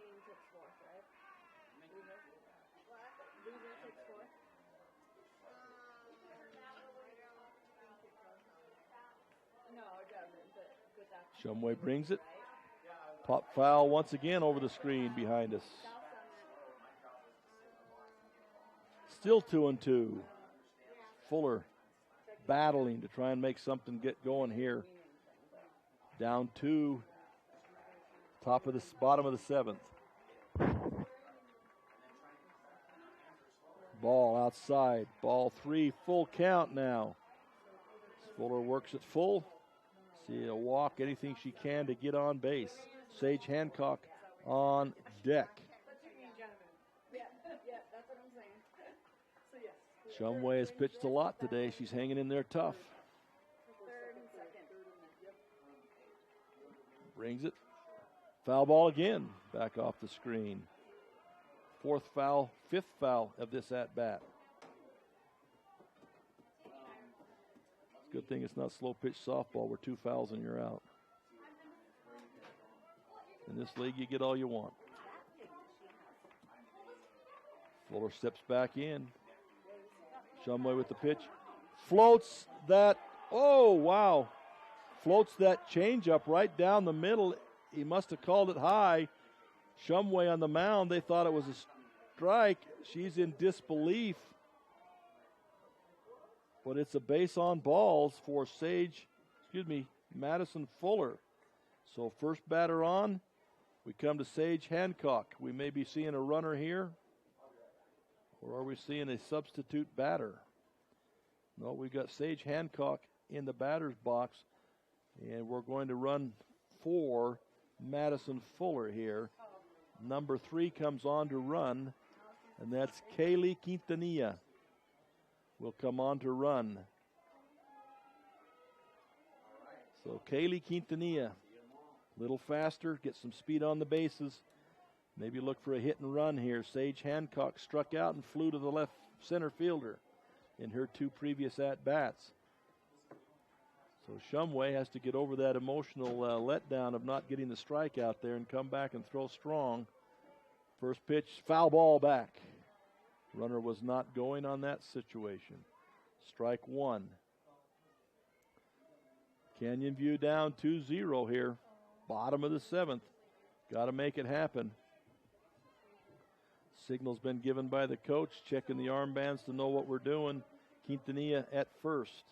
Shumway brings it. Pop foul once again over the screen behind us. Still 2-2. Fuller battling to try and make something get going here. Down 2. Bottom of the 7th. Ball outside. Ball 3. Full count now. Fuller works it full. See a walk, anything she can to get on base. Sage Hancock on deck. Shumway has pitched a lot today. She's hanging in there tough. Brings it. Foul ball again. Back off the screen. 4th foul, 5th foul of this at-bat. Good thing it's not slow pitch softball where 2 fouls and you're out. In this league, you get all you want. Fuller steps back in. Shumway with the pitch. Floats that, oh, wow. Floats that changeup right down the middle. He must have called it high. Shumway on the mound, they thought it was a strike. She's in disbelief. But it's a base on balls for Madison Fuller. So first batter on, we come to Sage Hancock. We may be seeing a runner here, or are we seeing a substitute batter? No, we got Sage Hancock in the batter's box. And we're going to run for Madison Fuller here. Number 3 comes on to run, and that's Kaylee Quintanilla will come on to run. So Kaylee Quintanilla, a little faster, get some speed on the bases. Maybe look for a hit and run here. Sage Hancock struck out and flew to the left center fielder in her 2 previous at-bats. So Shumway has to get over that emotional letdown of not getting the strike out there and come back and throw strong. First pitch, foul ball back. Runner was not going on that situation. Strike 1. Canyon View down 2-0 here. Bottom of the 7th. Got to make it happen. Signal's been given by the coach, checking the armbands to know what we're doing. Quintanilla at first.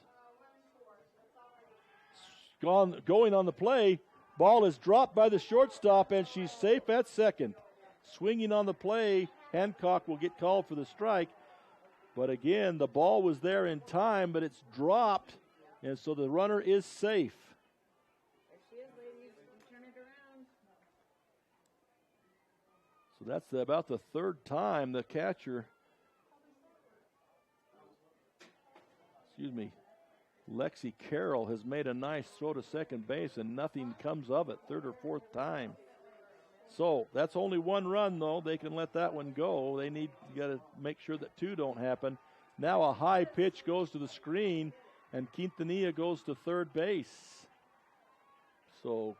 Going on the play. Ball is dropped by the shortstop, and she's safe at second. Swinging on the play, Hancock will get called for the strike. But again, the ball was there in time, but it's dropped, and so the runner is safe. There she is, ladies. Turn it around. So that's about the 3rd time the catcher, Lexi Carroll has made a nice throw to second base, and nothing comes of it. 3rd or 4th time. So that's only 1 run, though. They can let that one go. You got to make sure that 2 don't happen. Now a high pitch goes to the screen, and Quintanilla goes to 3rd base. So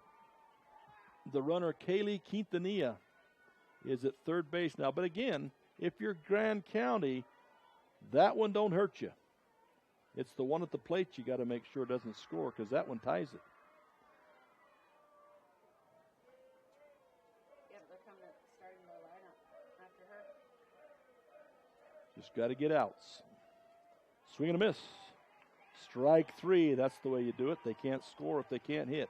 the runner, Kaylee Quintanilla, is at 3rd base now. But again, if you're Grand County, that one don't hurt you. It's the one at the plate you got to make sure doesn't score, because that one ties it. Yep, they're coming up, starting the lineup after her. Just got to get outs. Swing and a miss. Strike 3. That's the way you do it. They can't score if they can't hit.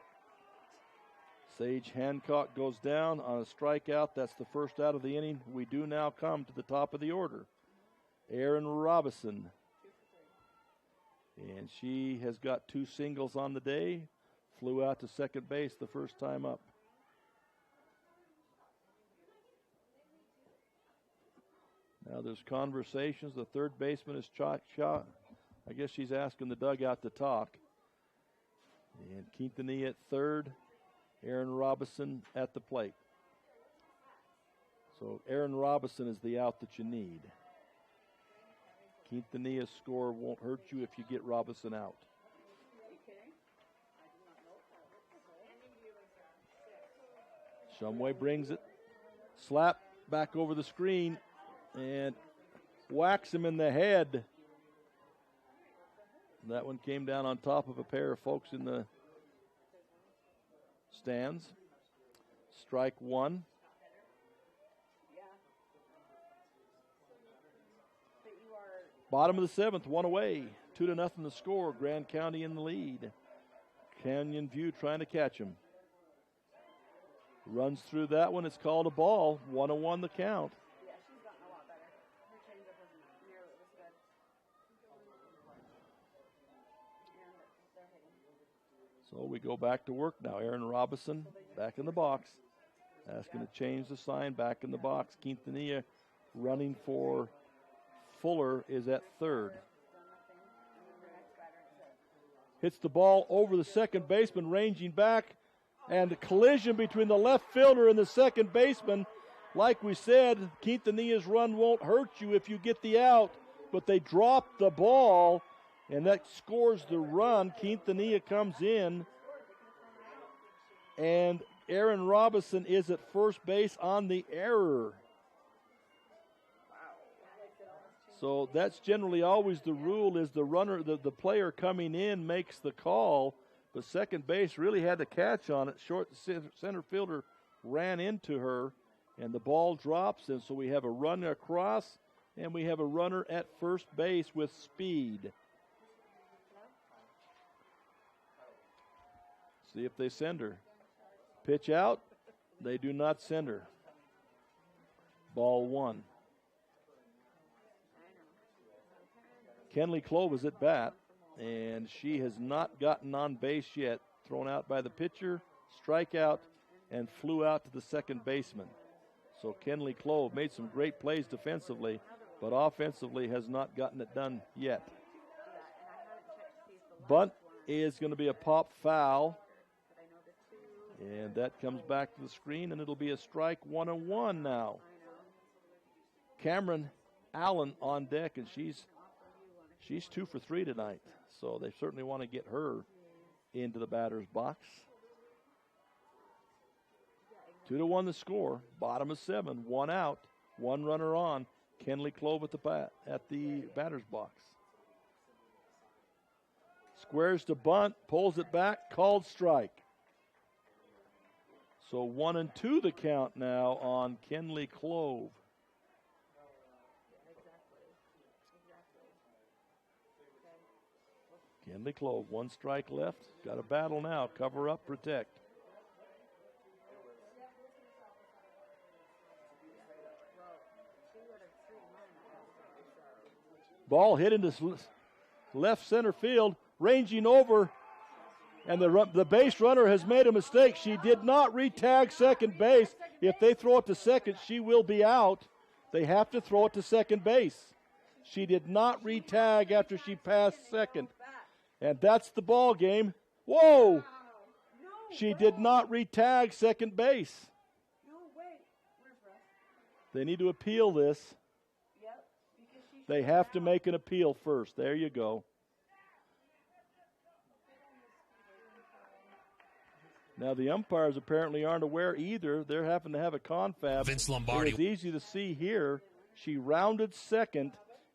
Sage Hancock goes down on a strikeout. That's the first out of the inning. We do now come to the top of the order. Erin Robison. And she has got 2 singles on the day. Flew out to second base the first time up. Now there's conversations. The 3rd baseman is shot. I guess she's asking the dugout to talk. And Quintanilla at 3rd. Erin Robison at the plate. So Erin Robison is the out that you need. Quintanilla's score won't hurt you if you get Robison out. Shumway brings it. Slap back over the screen and whacks him in the head. That one came down on top of a pair of folks in the stands. Strike 1. Bottom of the 7th, 1 away. 2-0 the score. Grand County in the lead. Canyon View trying to catch him. Runs through that one. It's called a ball. 1-1 the count. Yeah, she's gotten a lot better. Her changeup wasn't nearly as good. And they're hitting. So we go back to work now. Erin Robison back in the box. Asking to change the sign. Back in the box. Quintanilla running for Fuller is at 3rd. Hits the ball over the second baseman, ranging back, and a collision between the left fielder and the second baseman. Like we said, Quintanilla's run won't hurt you if you get the out, but they drop the ball, and that scores the run. Quintanilla comes in, and Erin Robison is at first base on the error. So that's generally always the rule, is the runner, the player coming in makes the call, but second base really had to catch on it. Center fielder ran into her, and the ball drops, and so we have a run across, and we have a runner at first base with speed. See if they send her. Pitch out. They do not send her. Ball 1. Kenley Clove is at bat, and she has not gotten on base yet. thrown out by the pitcher, strikeout, and flew out to the second baseman. So Kenley Clove made some great plays defensively, but offensively has not gotten it done yet. Bunt is going to be a pop foul. And that comes back to the screen, and it'll be a strike 1-1 now. Cameron Allen on deck, and she's 2 for 3 tonight. So they certainly want to get her into the batter's box. 2-1 the score. Bottom of 7, 1 out, 1 runner on. Kenley Clove at the batter's box. Squares to bunt, pulls it back, called strike. So 1-2 the count now on Kenley Clove. Kenley Clove, 1 strike left. Got a battle now. Cover up, protect. Ball hit into left center field, ranging over. And the base runner has made a mistake. She did not re-tag second base. If they throw it to second, she will be out. They have to throw it to second base. She did not re-tag after she passed second. And that's the ball game. Whoa! She did not re-tag second base. They need to appeal this. They have to make an appeal first. There you go. Now, the umpires apparently aren't aware either. They're having to have a confab. Vince Lombardi. It was easy to see here. She rounded second,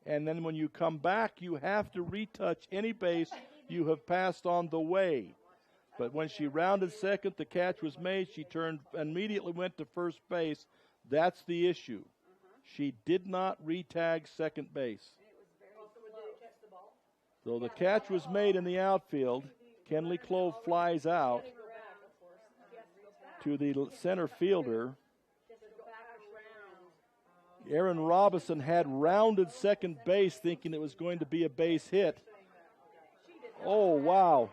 and then when you come back, you have to retouch any base you have passed on the way. But when she rounded second, the catch was made. She turned, immediately went to first base. That's the issue. She did not re-tag second base. So the catch was made in the outfield. Kenley Clove flies out to the center fielder. Aaron Robinson had rounded second base thinking it was going to be a base hit. Oh, wow.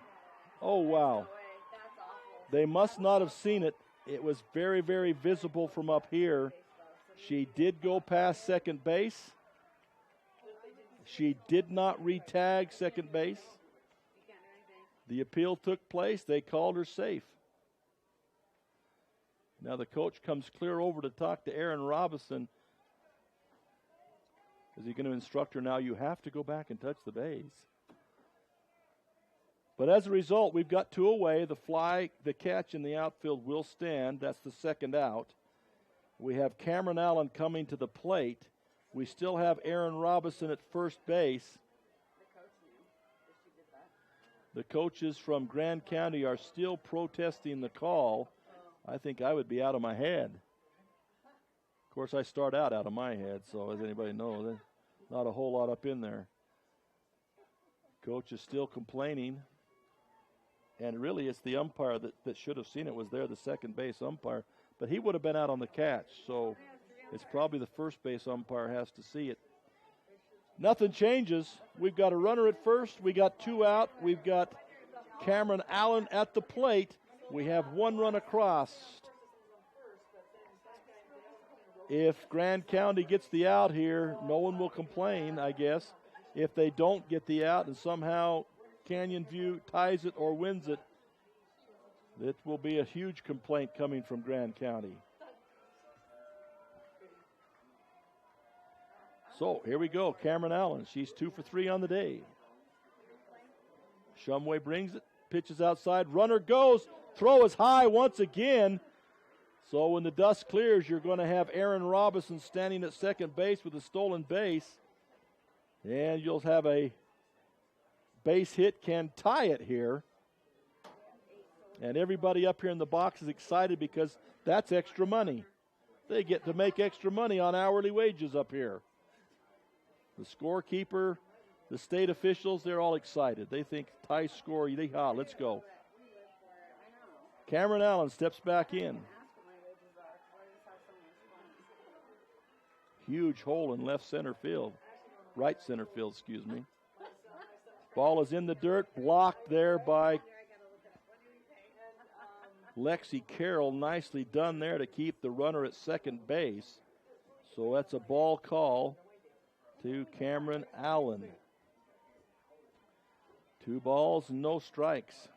Oh, wow. They must not have seen it. It was very, very visible from up here. She did go past second base. She did not re-tag second base. The appeal took place. They called her safe. Now the coach comes clear over to talk to Aaron Robinson. Is he going to instruct her now? You have to go back and touch the base. But as a result, we've got 2 away. The catch in the outfield will stand. That's the second out. We have Cameron Allen coming to the plate. We still have Aaron Robinson at first base. The coaches from Grand County are still protesting the call. I think I would be out of my head. Of course, I start out of my head, so as anybody knows, there's not a whole lot up in there. Coach is still complaining. And really, it's the umpire that should have seen it was there, the second base umpire. But he would have been out on the catch, so it's probably the first base umpire has to see it. Nothing changes. We've got a runner at first. We got 2 out. We've got Cameron Allen at the plate. We have 1 run across. If Grand County gets the out here, no one will complain, I guess. If they don't get the out and somehow Canyon View ties it or wins it, it will be a huge complaint coming from Grand County. So here we go, Cameron Allen. She's 2 for 3 on the day. Shumway brings it, pitches outside, runner goes, throw is high once again. So when the dust clears, you're going to have Aaron Robinson standing at second base with a stolen base. And you'll have a base hit can tie it here. And everybody up here in the box is excited because that's extra money. They get to make extra money on hourly wages up here. The scorekeeper, the state officials, they're all excited. They think tie score, yeehaw, let's go. Cameron Allen steps back in. Huge hole in left center field. Right center field, excuse me. Ball is in the dirt, blocked there by Lexi Carroll. Nicely done there to keep the runner at second base. So that's a ball call to Cameron Allen. 2 balls, no strikes.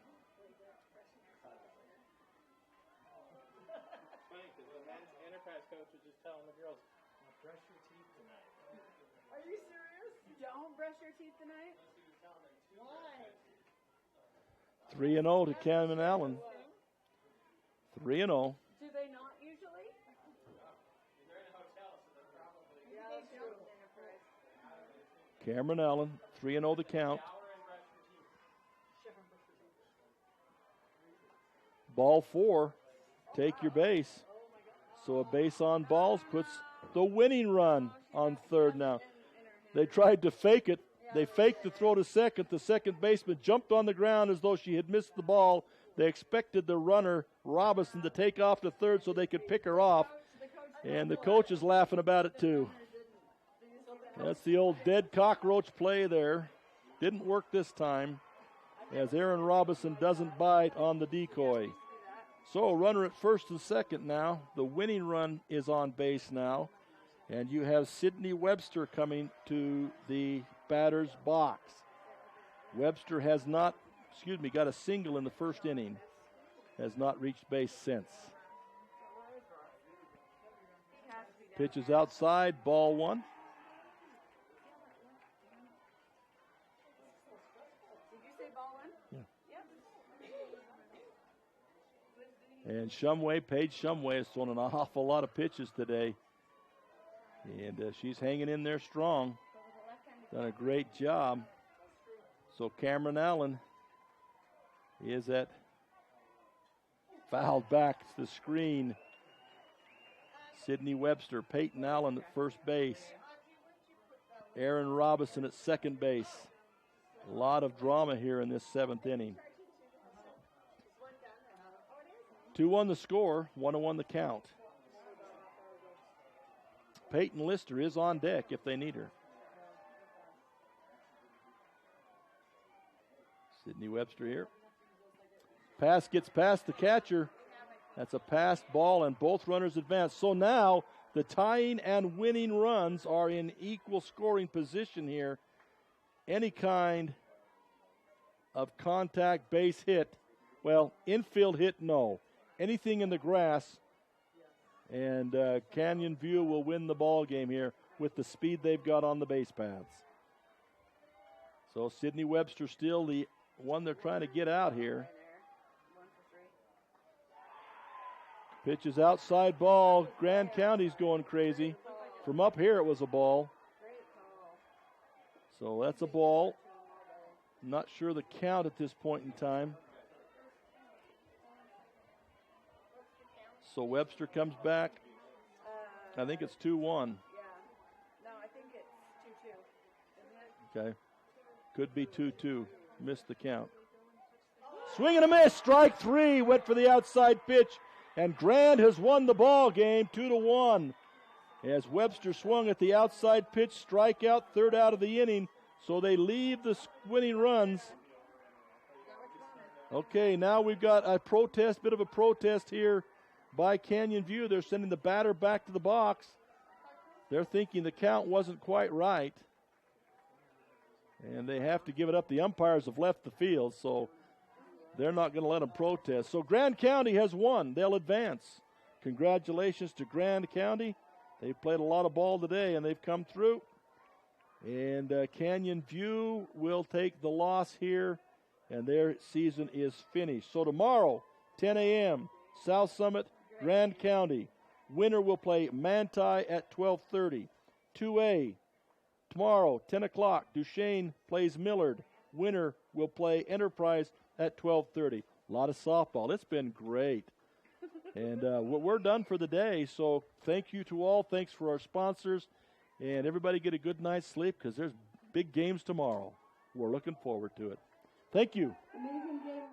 Are you serious? Don't brush your teeth tonight? Why? 3-0 to Cameron Allen. 3-0. Do they not usually? Yeah, that's true. Cameron Allen, 3-0 the count. Ball 4, take your base. So a base on balls puts the winning run on third now. They tried to fake it. They faked the throw to second. The second baseman jumped on the ground as though she had missed the ball. They expected the runner, Robinson, to take off to third so they could pick her off. And the coach is laughing about it too. That's the old dead cockroach play there. Didn't work this time as Aaron Robinson doesn't bite on the decoy. So runner at first and second now. The winning run is on base now. And you have Sydney Webster coming to the batter's box. Webster has not, got a single in the first inning. Has not reached base since. Pitch is outside, ball 1. Did you say ball 1? Yeah. And Paige Shumway has thrown an awful lot of pitches today. And she's hanging in there strong. Done a great job. So Cameron Allen is at fouled back to the screen. Sydney Webster, Peyton Allen at first base. Aaron Robinson at second base. A lot of drama here in this 7th inning. 2-1 the score, 1-1 the count. Peyton Lister is on deck if they need her. Sydney Webster here. Pass gets past the catcher. That's a passed ball, and both runners advance. So now the tying and winning runs are in equal scoring position here. Any kind of contact base hit, well, infield hit, no. Anything in the grass, and Canyon View will win the ball game here with the speed they've got on the base paths. So Sydney Webster still the one they're trying to get out here. Pitch is outside ball. Grand County's going crazy. From up here it was a ball. So that's a ball. Not sure the count at this point in time. So Webster comes back. I think it's 2-1. Yeah. No, I think it's 2-2. Isn't it? Okay. Could be 2-2. Missed the count. Swing and a miss. Strike 3. Went for the outside pitch. And Grand has won the ball game 2-1. As Webster swung at the outside pitch, strikeout, third out of the inning. So they leave the winning runs. Okay, now we've got a protest, bit of a protest here by Canyon View. They're sending the batter back to the box. They're thinking the count wasn't quite right. And they have to give it up. The umpires have left the field, so they're not going to let them protest. So Grand County has won. They'll advance. Congratulations to Grand County. They've played a lot of ball today, and they've come through. And Canyon View will take the loss here, and their season is finished. So tomorrow, 10 a.m., South Summit, Grand County. Winner will play Manti at 12:30. 2A, tomorrow, 10 o'clock, Duchesne plays Millard. Winner will play Enterprise at 12:30. A lot of softball. It's been great. And we're done for the day, so thank you to all. Thanks for our sponsors. And everybody get a good night's sleep because there's big games tomorrow. We're looking forward to it. Thank you. Amazing game.